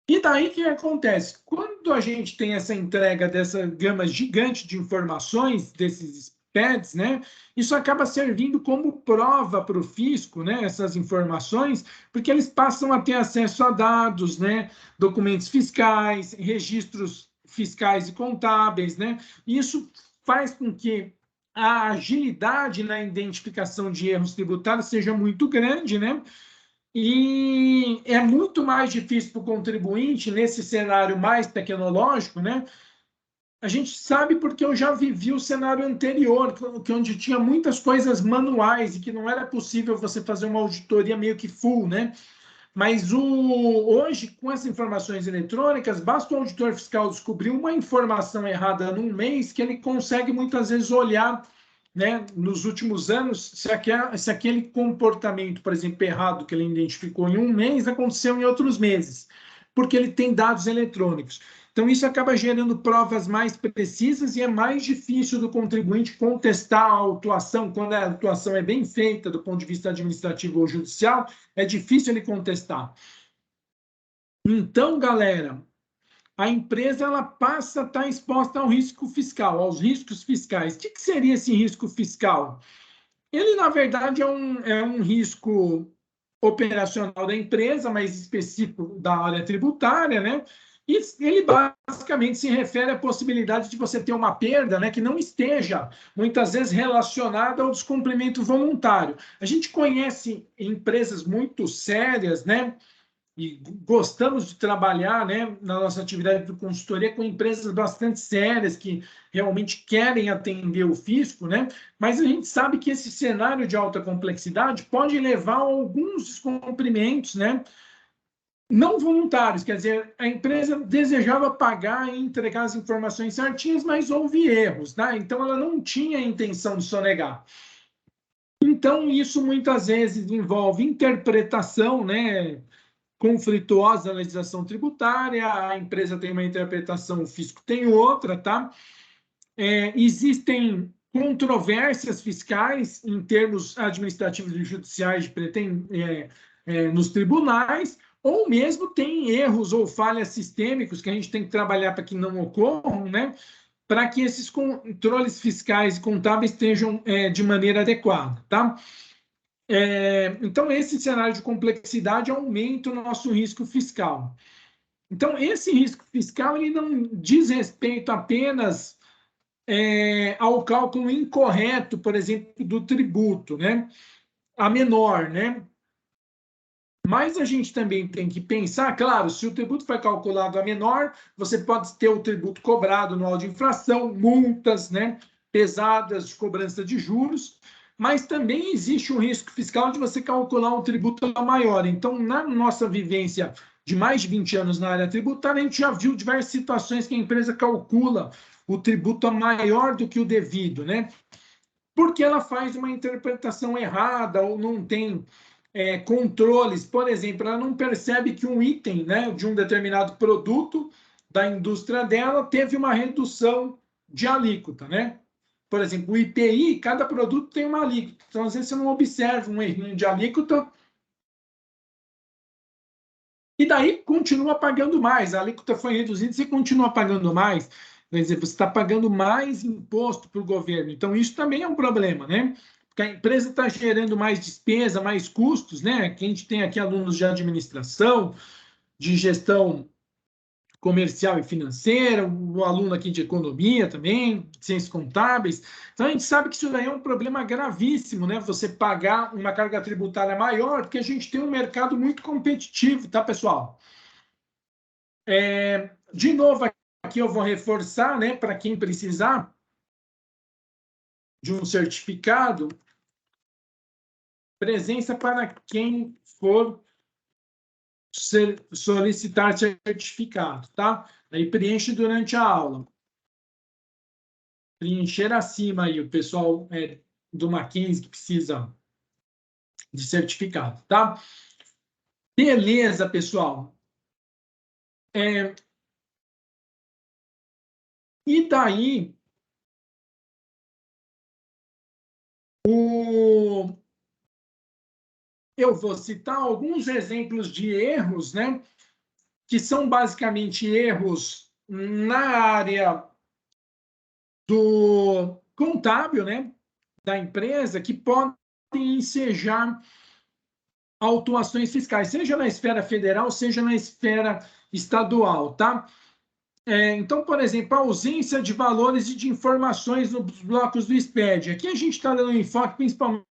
E daí o que acontece? Quando a gente tem essa entrega dessa gama gigante de informações, desses pads, né, isso acaba servindo como prova para o fisco, né, essas informações, porque eles passam a ter acesso a dados, né, documentos fiscais, registros fiscais e contábeis, né, e isso faz com que a agilidade na identificação de erros tributários seja muito grande, né, e é muito mais difícil para o contribuinte, nesse cenário mais tecnológico, né? A gente sabe porque eu já vivi o cenário anterior, onde tinha muitas coisas manuais e que não era possível você fazer uma auditoria meio que full, né? Mas hoje, com essas informações eletrônicas, basta o auditor fiscal descobrir uma informação errada num mês que ele consegue muitas vezes olhar, né, nos últimos anos, se aquele comportamento, por exemplo, errado que ele identificou em um mês aconteceu em outros meses, porque ele tem dados eletrônicos. Então, isso acaba gerando provas mais precisas e é mais difícil do contribuinte contestar a autuação, quando a autuação é bem feita do ponto de vista administrativo ou judicial, é difícil ele contestar. Então, galera, a empresa ela passa a estar exposta ao risco fiscal, aos riscos fiscais. O que seria esse risco fiscal? Ele, na verdade, é um risco operacional da empresa, mais específico da área tributária, né? E ele basicamente se refere à possibilidade de você ter uma perda, né, que não esteja, muitas vezes, relacionada ao descumprimento voluntário. A gente conhece empresas muito sérias, né? E gostamos de trabalhar, né, na nossa atividade de consultoria com empresas bastante sérias que realmente querem atender o fisco, né? Mas a gente sabe que esse cenário de alta complexidade pode levar a alguns descumprimentos, né, não voluntários, quer dizer, a empresa desejava pagar e entregar as informações certinhas, mas houve erros, né? Então ela não tinha a intenção de sonegar. Então isso muitas vezes envolve interpretação, né, conflituosa a legislação tributária, a empresa tem uma interpretação, o fisco tem outra, tá? Existem controvérsias fiscais em termos administrativos e judiciais nos tribunais, ou mesmo tem erros ou falhas sistêmicos que a gente tem que trabalhar para que não ocorram, né? Para que esses controles fiscais e contábeis estejam de maneira adequada, tá? Então, esse cenário de complexidade aumenta o nosso risco fiscal. Então, esse risco fiscal ele não diz respeito apenas ao cálculo incorreto, por exemplo, do tributo, né? A menor, né? Mas a gente também tem que pensar, claro, se o tributo foi calculado a menor, você pode ter o tributo cobrado no auto de infração, multas, né, pesadas de cobrança de juros, mas também existe um risco fiscal de você calcular um tributo maior. Então, na nossa vivência de mais de 20 anos na área tributária, a gente já viu diversas situações que a empresa calcula o tributo a maior do que o devido, né? Porque ela faz uma interpretação errada ou não tem controles. Por exemplo, ela não percebe que um item, né, de um determinado produto da indústria dela teve uma redução de alíquota, né? Por exemplo, o IPI, cada produto tem uma alíquota. Então, às vezes, você não observa um errinho de alíquota e daí continua pagando mais. A alíquota foi reduzida, você continua pagando mais. Quer dizer, você está pagando mais imposto para o governo. Então, isso também é um problema, né? Porque a empresa está gerando mais despesa, mais custos, né? Que a gente tem aqui alunos de administração, de gestão comercial e financeira, o aluno aqui de economia também, ciências contábeis. Então, a gente sabe que isso daí é um problema gravíssimo, né? Você pagar uma carga tributária maior, porque a gente tem um mercado muito competitivo, tá, pessoal? De novo, aqui eu vou reforçar, né, para quem precisar de um certificado, presença para quem for solicitar certificado, tá? Aí preenche durante a aula. Preencher acima aí o pessoal do Mackenzie que precisa de certificado, tá? Beleza, pessoal. E daí, eu vou citar alguns exemplos de erros, né? Que são basicamente erros na área do contábil, né? Da empresa, que podem ensejar autuações fiscais, seja na esfera federal, seja na esfera estadual, tá? Então, por exemplo, a ausência de valores e de informações nos blocos do SPED. Aqui a gente está dando enfoque principalmente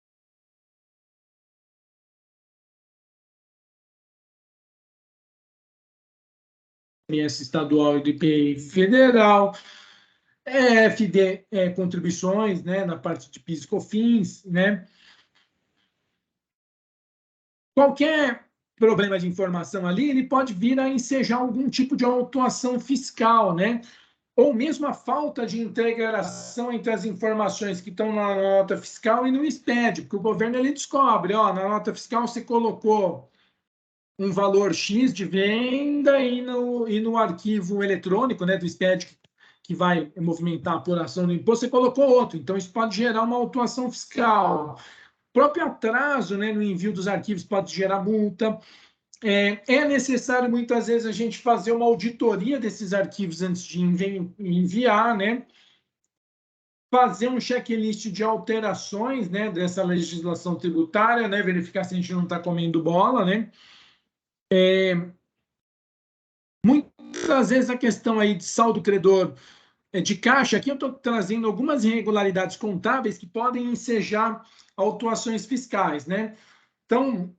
estadual e do IPI federal, FD, contribuições, né, na parte de PIS e COFINS, né? Qualquer problema de informação ali, ele pode vir a ensejar algum tipo de autuação fiscal, né? Ou mesmo a falta de integração entre as informações que estão na nota fiscal e no SPED, porque o governo ele descobre, ó, na nota fiscal você colocou um valor X de venda e no arquivo eletrônico, né, do SPED, que vai movimentar a apuração do imposto, você colocou outro. Então, isso pode gerar uma autuação fiscal. O próprio atraso, né, no envio dos arquivos pode gerar multa. É necessário, muitas vezes, a gente fazer uma auditoria desses arquivos antes de enviar, né? Fazer um checklist de alterações, né, dessa legislação tributária, né? Verificar se a gente não está comendo bola, né? Muitas vezes a questão aí de saldo credor de caixa, aqui eu estou trazendo algumas irregularidades contábeis que podem ensejar autuações fiscais, né? Então,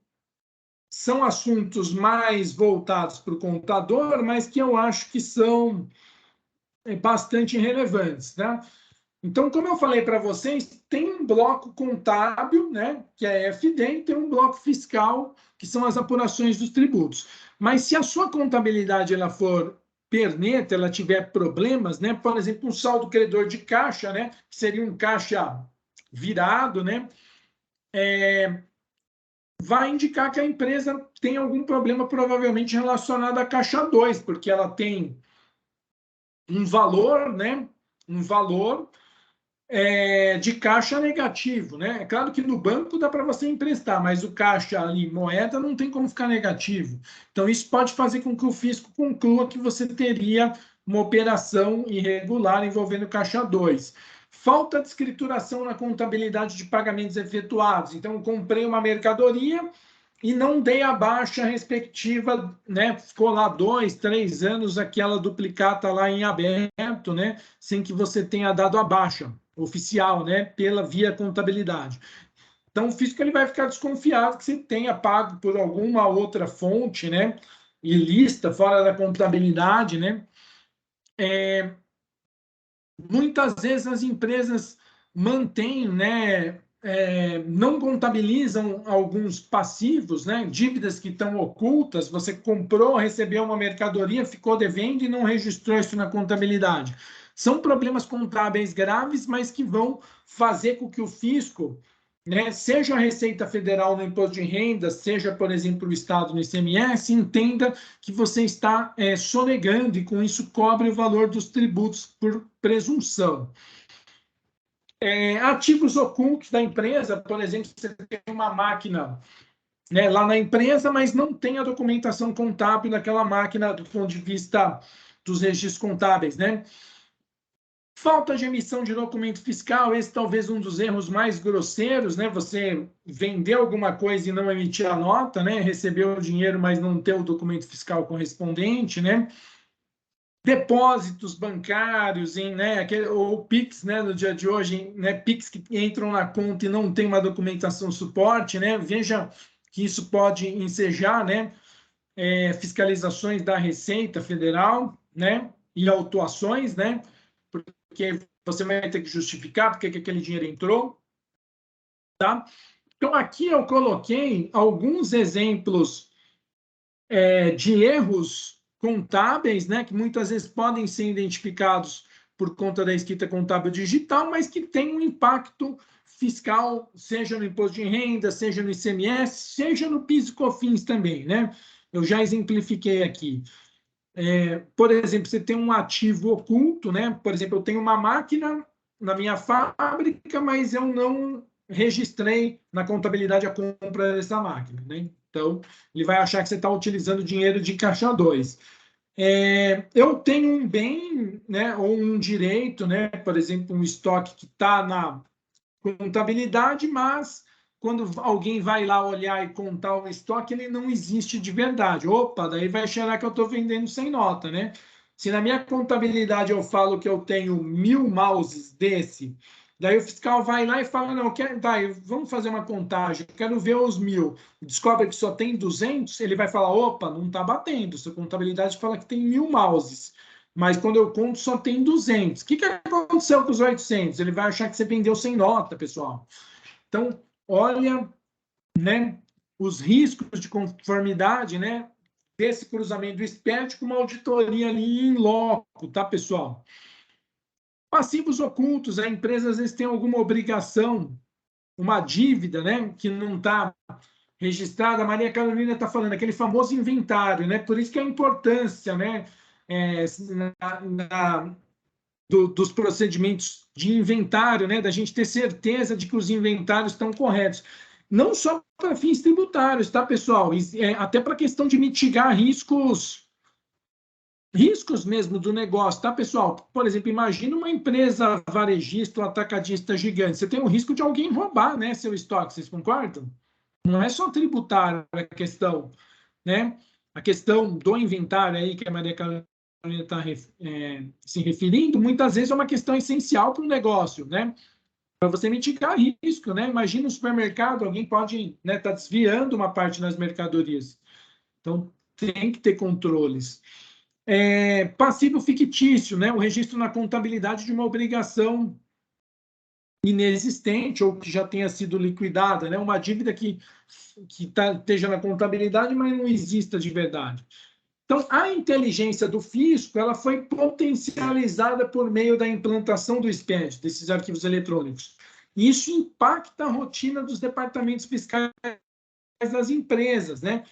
são assuntos mais voltados para o contador, mas que eu acho que são bastante relevantes, né? Então, como eu falei para vocês, tem um bloco contábil, né, que é FD, e tem um bloco fiscal, que são as apurações dos tributos. Mas se a sua contabilidade ela for perneta, ela tiver problemas, né, por exemplo, um saldo credor de caixa, né, que seria um caixa virado, né, vai indicar que a empresa tem algum problema provavelmente relacionado à caixa 2, porque ela tem um valor, né, um valor de caixa negativo, né? É claro que no banco dá para você emprestar, mas o caixa ali, moeda, não tem como ficar negativo. Então, isso pode fazer com que o fisco conclua que você teria uma operação irregular envolvendo caixa 2. Falta de escrituração na contabilidade de pagamentos efetuados. Então, eu comprei uma mercadoria e não dei a baixa respectiva, né? Ficou lá 2, 3 anos aquela duplicata lá em aberto, né? Sem que você tenha dado a baixa oficial, né? Pela via contabilidade. Então, o fisco ele vai ficar desconfiado que você tenha pago por alguma outra fonte, né? Ilícita, fora da contabilidade, né? Muitas vezes as empresas mantêm, né? Não contabilizam alguns passivos, né? Dívidas que estão ocultas. Você comprou, recebeu uma mercadoria, ficou devendo e não registrou isso na contabilidade. São problemas contábeis graves, mas que vão fazer com que o fisco né, seja a Receita Federal no Imposto de Renda, seja, por exemplo, o Estado no ICMS, entenda que você está sonegando e, com isso, cobre o valor dos tributos por presunção. Ativos ocultos da empresa, por exemplo, você tem uma máquina, né, lá na empresa, mas não tem a documentação contábil daquela máquina do ponto de vista dos registros contábeis, né? Falta de emissão de documento fiscal, esse talvez um dos erros mais grosseiros, né? Você vendeu alguma coisa e não emitir a nota, né? Recebeu o dinheiro, mas não ter o documento fiscal correspondente, né? Depósitos bancários, né? Ou PIX, né? No dia de hoje, né? PIX que entram na conta e não tem uma documentação suporte, né? Veja que isso pode ensejar, né? Fiscalizações da Receita Federal, né? E autuações, né? Porque você vai ter que justificar porque que aquele dinheiro entrou, tá? Então, aqui eu coloquei alguns exemplos de erros contábeis, né, que muitas vezes podem ser identificados por conta da escrita contábil digital, mas que tem um impacto fiscal, seja no imposto de renda, seja no ICMS, seja no PIS e COFINS também, né? Eu já exemplifiquei aqui. Por exemplo, você tem um ativo oculto, né? Por exemplo, eu tenho uma máquina na minha fábrica, mas eu não registrei na contabilidade a compra dessa máquina, né? Então, ele vai achar que você está utilizando dinheiro de caixa 2. Eu tenho um bem, né, ou um direito, né? Por exemplo, um estoque que está na contabilidade, mas quando alguém vai lá olhar e contar o estoque, ele não existe de verdade. Opa, daí vai achar que eu estou vendendo sem nota, né? Se na minha contabilidade eu falo que eu tenho 1.000 mouses desse, daí o fiscal vai lá e fala, não, vamos fazer uma contagem, eu quero ver os 1.000. Descobre que só tem 200, ele vai falar, opa, não está batendo, sua contabilidade fala que tem 1.000 mouses. Mas quando eu conto, só tem 200. O que aconteceu com os 800? Ele vai achar que você vendeu sem nota, pessoal. Então, olha, né, os riscos de conformidade, né, desse cruzamento do SPED com uma auditoria ali em loco, tá, pessoal? Passivos ocultos, a empresa às vezes tem alguma obrigação, uma dívida, né, que não está registrada. A Maria Carolina está falando, aquele famoso inventário, né? Por isso que a importância, né, dos procedimentos de inventário, né, da gente ter certeza de que os inventários estão corretos. Não só para fins tributários, tá, pessoal? Até para a questão de mitigar riscos mesmo do negócio, tá, pessoal? Por exemplo, imagina uma empresa varejista ou atacadista gigante. Você tem o risco de alguém roubar, né, seu estoque, vocês concordam? Não é só tributário a questão, né? A questão do inventário aí que a Maria Carolina está se referindo, muitas vezes é uma questão essencial para o negócio, né? Para você mitigar risco, né? Imagina um supermercado, alguém pode estar desviando uma parte das mercadorias. Então, tem que ter controles. Passivo fictício, né? O registro na contabilidade de uma obrigação inexistente ou que já tenha sido liquidada, né? Uma dívida que esteja na contabilidade, mas não exista de verdade. Então, a inteligência do fisco ela foi potencializada por meio da implantação do SPED, desses arquivos eletrônicos. E isso impacta a rotina dos departamentos fiscais das empresas, né?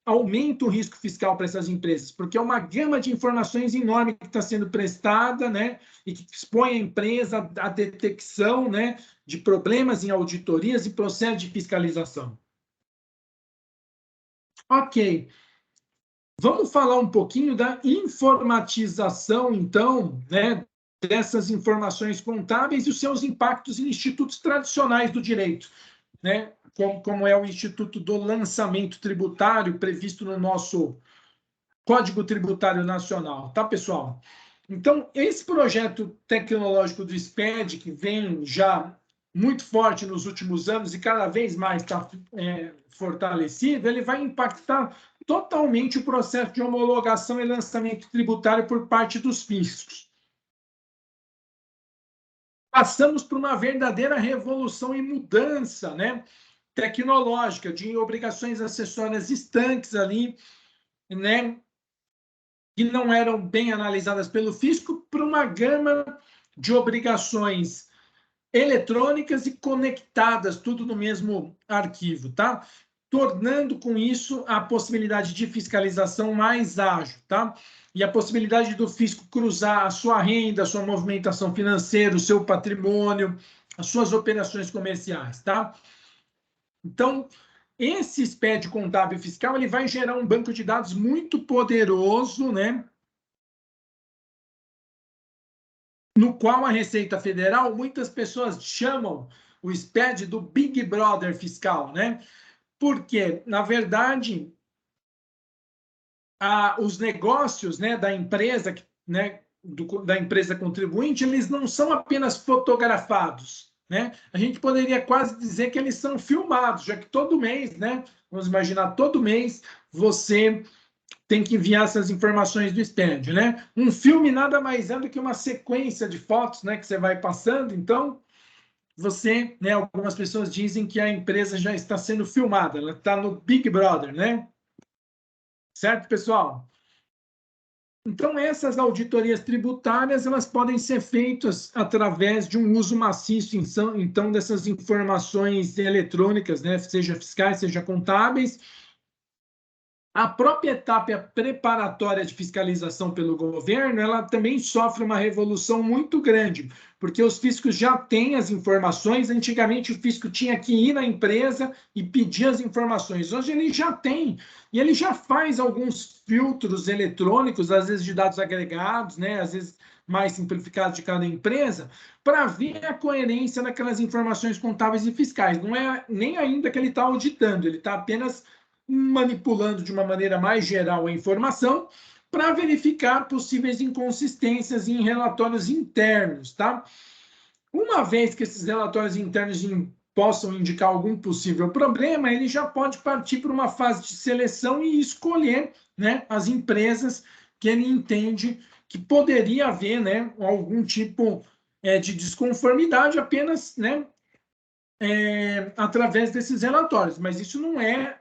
Aumenta o risco fiscal para essas empresas, porque é uma gama de informações enorme que está sendo prestada, né? E que expõe a empresa à detecção, né, de problemas em auditorias e processo de fiscalização. Ok. Vamos falar um pouquinho da informatização, então, né, dessas informações contábeis e os seus impactos em institutos tradicionais do direito, né, como é o Instituto do Lançamento Tributário, previsto no nosso Código Tributário Nacional, tá, pessoal? Então, esse projeto tecnológico do SPED, que vem já muito forte nos últimos anos e cada vez mais está fortalecido, ele vai impactar totalmente o processo de homologação e lançamento tributário por parte dos fiscos. Passamos por uma verdadeira revolução e mudança, né, tecnológica, de obrigações acessórias estanques ali, né, que não eram bem analisadas pelo fisco, para uma gama de obrigações eletrônicas e conectadas, tudo no mesmo arquivo, tá? Tornando com isso a possibilidade de fiscalização mais ágil, tá? E a possibilidade do fisco cruzar a sua renda, a sua movimentação financeira, o seu patrimônio, as suas operações comerciais, tá? Então, esse SPED contábil fiscal ele vai gerar um banco de dados muito poderoso, né? No qual a Receita Federal, muitas pessoas chamam o SPED do Big Brother fiscal, né? Porque, na verdade, os negócios, né, da empresa, né, da empresa contribuinte, eles não são apenas fotografados, né? A gente poderia quase dizer que eles são filmados, já que todo mês, né? Vamos imaginar, todo mês você tem que enviar essas informações do SPED, né? Um filme nada mais é do que uma sequência de fotos, né, que você vai passando. Então, você, né, algumas pessoas dizem que a empresa já está sendo filmada, ela está no Big Brother, né? Certo, pessoal? Então, essas auditorias tributárias, elas podem ser feitas através de um uso maciço, então, dessas informações eletrônicas, né, seja fiscais, seja contábeis. A própria etapa preparatória de fiscalização pelo governo, ela também sofre uma revolução muito grande, porque os fiscos já têm as informações. Antigamente, o fisco tinha que ir na empresa e pedir as informações. Hoje, ele já tem, e ele já faz alguns filtros eletrônicos, às vezes de dados agregados, né? Às vezes mais simplificados de cada empresa, para ver a coerência daquelas informações contábeis e fiscais. Não é nem ainda que ele está auditando, ele está apenas manipulando de uma maneira mais geral a informação para verificar possíveis inconsistências em relatórios internos, tá? Uma vez que esses relatórios internos possam indicar algum possível problema, ele já pode partir para uma fase de seleção e escolher, né, as empresas que ele entende que poderia haver, né, algum tipo de desconformidade apenas, né, através desses relatórios. Mas isso não é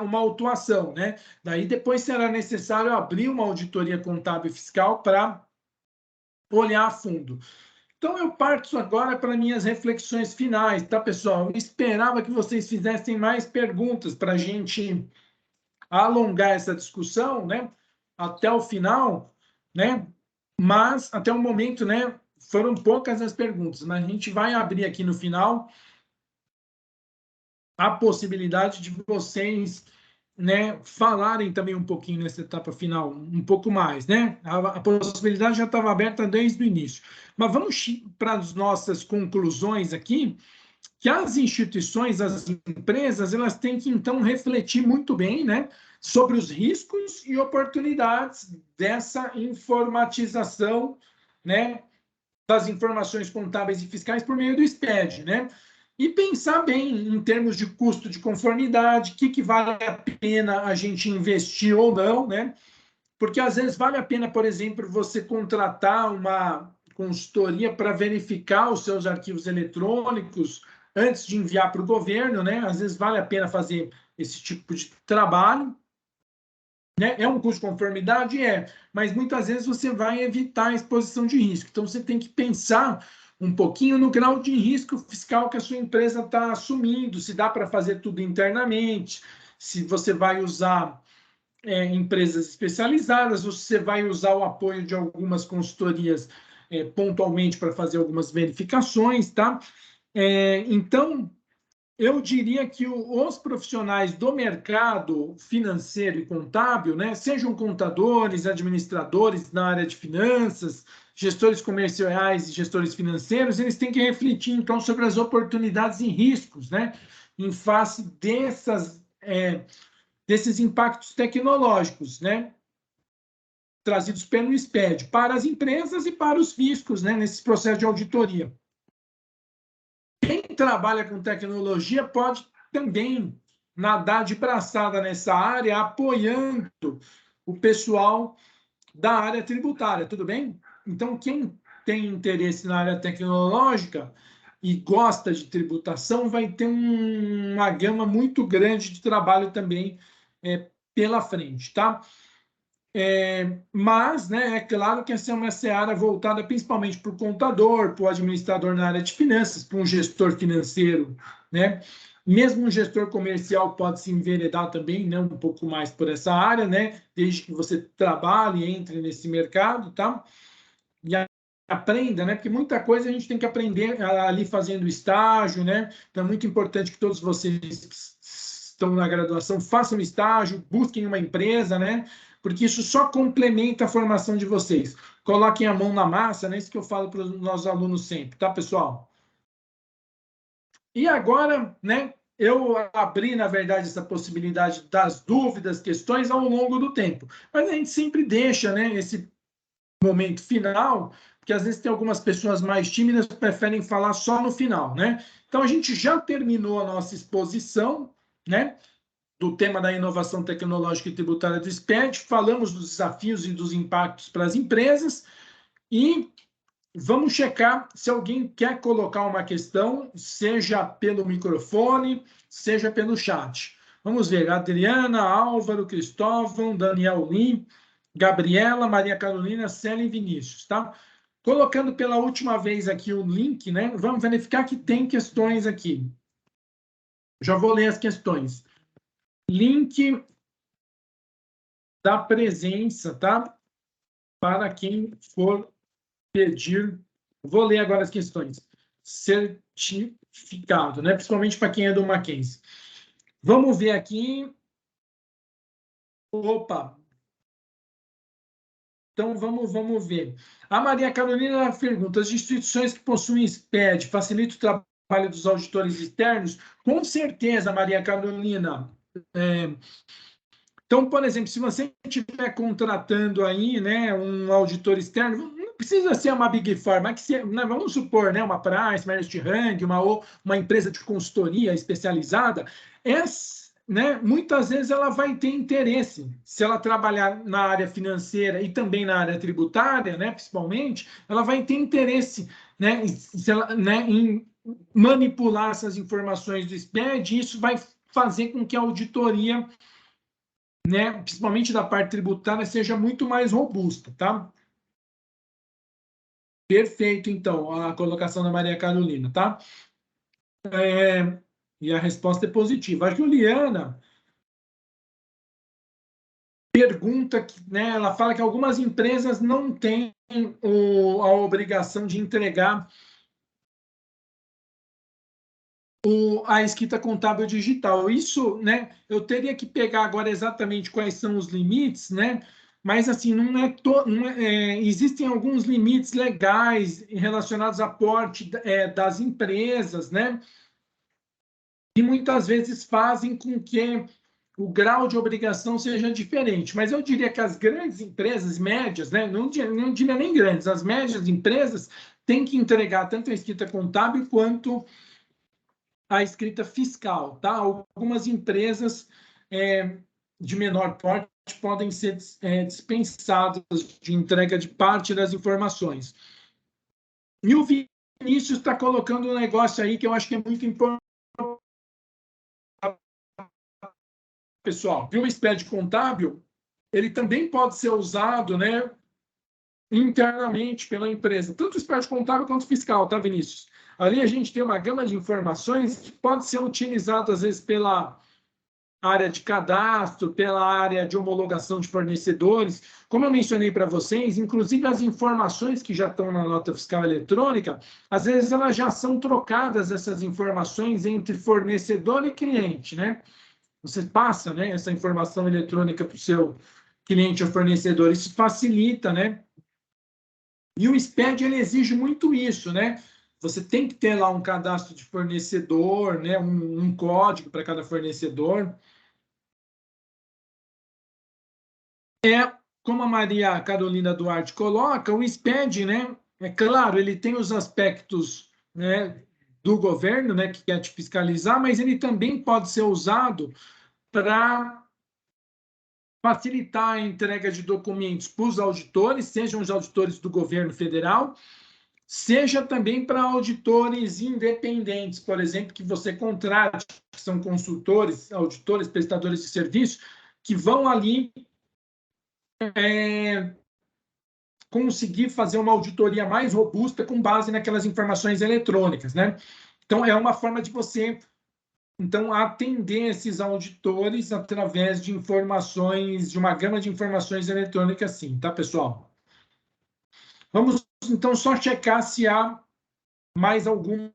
uma autuação, né? Daí depois será necessário abrir uma auditoria contábil e fiscal para olhar a fundo. Então, eu parto agora para minhas reflexões finais, tá, pessoal? Eu esperava que vocês fizessem mais perguntas para a gente alongar essa discussão, né? Até o final, né? Mas, até o momento, né? Foram poucas as perguntas, mas a gente vai abrir aqui no final a possibilidade de vocês, né, falarem também um pouquinho nessa etapa final, um pouco mais, né? A possibilidade já estava aberta desde o início. Mas vamos para as nossas conclusões aqui, que as instituições, as empresas, elas têm que, então, refletir muito bem, né, sobre os riscos e oportunidades dessa informatização, né, das informações contábeis e fiscais por meio do SPED, né? E pensar bem em termos de custo de conformidade, o que vale a pena a gente investir ou não, né? Porque às vezes vale a pena, por exemplo, você contratar uma consultoria para verificar os seus arquivos eletrônicos antes de enviar para o governo, né? Às vezes vale a pena fazer esse tipo de trabalho, né? É um custo de conformidade? É, mas muitas vezes você vai evitar a exposição de risco. Então, você tem que pensar um pouquinho no grau de risco fiscal que a sua empresa está assumindo, se dá para fazer tudo internamente, se você vai usar empresas especializadas, ou se você vai usar o apoio de algumas consultorias pontualmente para fazer algumas verificações, tá? Então, eu diria que os profissionais do mercado financeiro e contábil, né, sejam contadores, administradores na área de finanças, gestores comerciais e gestores financeiros, eles têm que refletir, então, sobre as oportunidades e riscos, né, em face desses impactos tecnológicos, né, trazidos pelo SPED, para as empresas e para os fiscos, né, nesse processo de auditoria. Quem trabalha com tecnologia pode também nadar de braçada nessa área, apoiando o pessoal da área tributária, tudo bem? Então, quem tem interesse na área tecnológica e gosta de tributação vai ter uma gama muito grande de trabalho também pela frente, tá? Mas, né, é claro que essa é uma seara voltada principalmente para o contador, para o administrador na área de finanças, para um gestor financeiro, né? Mesmo um gestor comercial pode se enveredar também, né, um pouco mais por essa área, né? Desde que você trabalhe, entre nesse mercado, tá? E aprenda, né? Porque muita coisa a gente tem que aprender ali fazendo estágio, né? Então é muito importante que todos vocês que estão na graduação façam estágio, busquem uma empresa, né? Porque isso só complementa a formação de vocês. Coloquem a mão na massa, né? Isso que eu falo para os nossos alunos sempre, tá, pessoal? E agora, né? Eu abri, na verdade, essa possibilidade das dúvidas, questões ao longo do tempo. Mas a gente sempre deixa, né, esse momento final, porque às vezes tem algumas pessoas mais tímidas que preferem falar só no final, né? Então a gente já terminou a nossa exposição, né, do tema da inovação tecnológica e tributária do SPED, falamos dos desafios e dos impactos para as empresas e vamos checar se alguém quer colocar uma questão, seja pelo microfone, seja pelo chat. Vamos ver, Adriana, Álvaro, Cristóvão, Daniel Lim, Gabriela, Maria Carolina, Célia e Vinícius, tá? Colocando pela última vez aqui o link, né? Vamos verificar que tem questões aqui. Já vou ler as questões. Link da presença, tá? Para quem for pedir. Vou ler agora as questões. Certificado, né? Principalmente para quem é do Mackenzie. Vamos ver aqui. Opa, então, vamos ver. A Maria Carolina pergunta: as instituições que possuem SPED facilitam o trabalho dos auditores externos? Com certeza, Maria Carolina. Então, por exemplo, se você estiver contratando aí, né, um auditor externo, não precisa ser uma Big Four, mas que se, né, vamos supor, né, uma Price, uma Ernst Young, uma empresa de consultoria especializada, né, muitas vezes ela vai ter interesse, se ela trabalhar na área financeira e também na área tributária, né, principalmente, ela vai ter interesse, né, em manipular essas informações do SPED, e isso vai fazer com que a auditoria, né, principalmente da parte tributária, seja muito mais robusta, tá? Perfeito, então, a colocação da Maria Carolina, tá? E a resposta é positiva. A Juliana pergunta, né, ela fala que algumas empresas não têm a obrigação de entregar a escrita contábil digital. Isso, né, eu teria que pegar agora exatamente quais são os limites, né? Mas assim, existem alguns limites legais relacionados a porte das empresas, né? E muitas vezes fazem com que o grau de obrigação seja diferente. Mas eu diria que as grandes empresas, médias, né? Não diria nem grandes, as médias empresas têm que entregar tanto a escrita contábil quanto a escrita fiscal, tá? Algumas empresas de menor porte podem ser dispensadas de entrega de parte das informações. E o Vinícius está colocando um negócio aí que eu acho que é muito importante, pessoal. O SPED contábil, ele também pode ser usado, né, internamente pela empresa, tanto o SPED contábil quanto fiscal, tá, Vinícius? Ali a gente tem uma gama de informações que pode ser utilizado, às vezes, pela área de cadastro, pela área de homologação de fornecedores. Como eu mencionei para vocês, inclusive as informações que já estão na nota fiscal eletrônica, às vezes elas já são trocadas, essas informações, entre fornecedor e cliente, né? Você passa, né, essa informação eletrônica para o seu cliente ou fornecedor. Isso facilita, né? E o SPED, ele exige muito isso, né? Você tem que ter lá um cadastro de fornecedor, né? Um código para cada fornecedor. Como a Maria Carolina Duarte coloca, o SPED, né? É claro, ele tem os aspectos, né, do governo, né, que quer te fiscalizar, mas ele também pode ser usado para facilitar a entrega de documentos para os auditores, sejam os auditores do governo federal, seja também para auditores independentes, por exemplo, que você contrate, que são consultores, auditores, prestadores de serviço, que vão ali conseguir fazer uma auditoria mais robusta com base naquelas informações eletrônicas, né? Então, é uma forma de você, então, atender esses auditores através de informações, de uma gama de informações eletrônicas, sim, tá, pessoal? Vamos, então, só checar se há mais alguma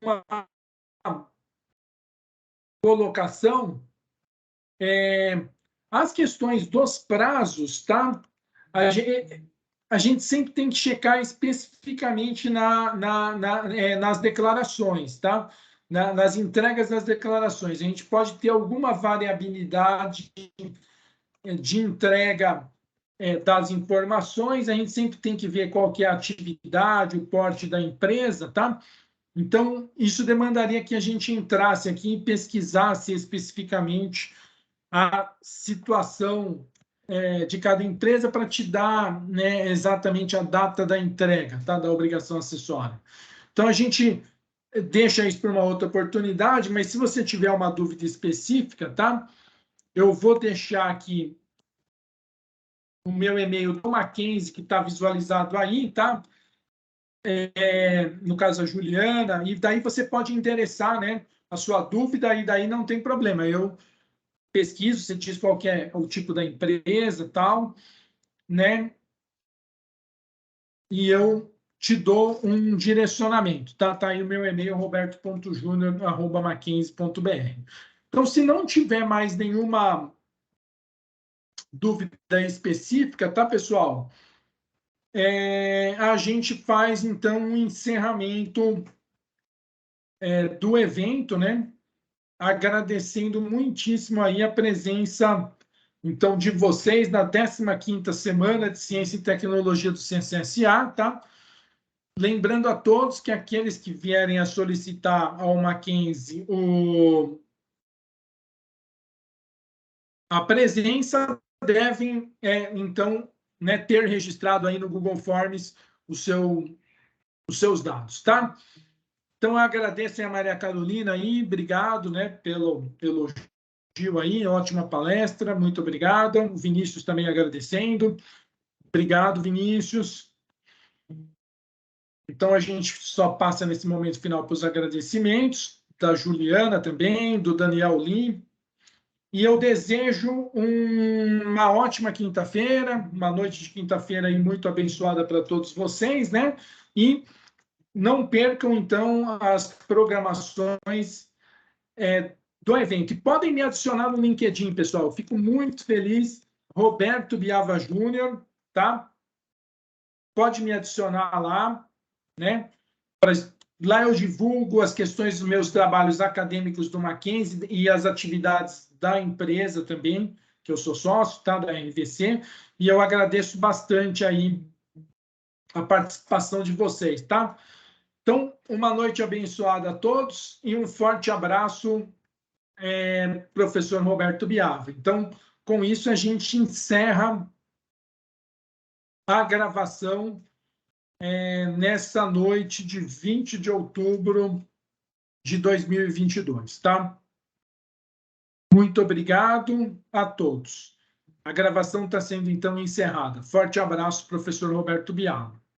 colocação. As questões dos prazos, tá? A gente sempre tem que checar especificamente nas declarações, tá? Nas entregas das declarações. A gente pode ter alguma variabilidade de entrega das informações, a gente sempre tem que ver qual que é a atividade, o porte da empresa, tá? Então, isso demandaria que a gente entrasse aqui e pesquisasse especificamente a situação de cada empresa para te dar, né, exatamente a data da entrega, tá, da obrigação acessória. Então, a gente deixa isso para uma outra oportunidade, mas se você tiver uma dúvida específica, tá, eu vou deixar aqui o meu e-mail do Mackenzie, que está visualizado aí, tá? No caso, a Juliana, e daí você pode endereçar, né, a sua dúvida, e daí não tem problema. Eu pesquiso, você diz qual que é o tipo da empresa, tal, né? E eu te dou um direcionamento, tá? Tá aí o meu e-mail, roberto.junior@mackenzie.br. Então, se não tiver mais nenhuma dúvida específica, tá, pessoal? A gente faz, então, um encerramento do evento, né? Agradecendo muitíssimo aí a presença, então, de vocês na 15ª Semana de Ciência e Tecnologia do Ciência S.A., tá? Lembrando a todos que aqueles que vierem a solicitar ao Mackenzie a presença devem, então, né, ter registrado aí no Google Forms os seus dados, tá? Então, eu agradeço a Maria Carolina aí, obrigado, né, pelo elogio aí, ótima palestra, muito obrigado. O Vinícius também agradecendo. Obrigado, Vinícius. Então, a gente só passa nesse momento final para os agradecimentos, da Juliana também, do Daniel Lim. E eu desejo uma ótima quinta-feira, uma noite de quinta-feira aí muito abençoada para todos vocês, né? E não percam, então, as programações do evento. E podem me adicionar no LinkedIn, pessoal. Eu fico muito feliz. Roberto Biava Júnior, tá? Pode me adicionar lá, né? Lá eu divulgo as questões dos meus trabalhos acadêmicos do Mackenzie e as atividades da empresa também, que eu sou sócio, tá? Da RVC. E eu agradeço bastante aí a participação de vocês, tá? Então, uma noite abençoada a todos e um forte abraço, professor Roberto Biava. Então, com isso, a gente encerra a gravação nessa noite de 20 de outubro de 2022, tá? Muito obrigado a todos. A gravação está sendo, então, encerrada. Forte abraço, professor Roberto Biava.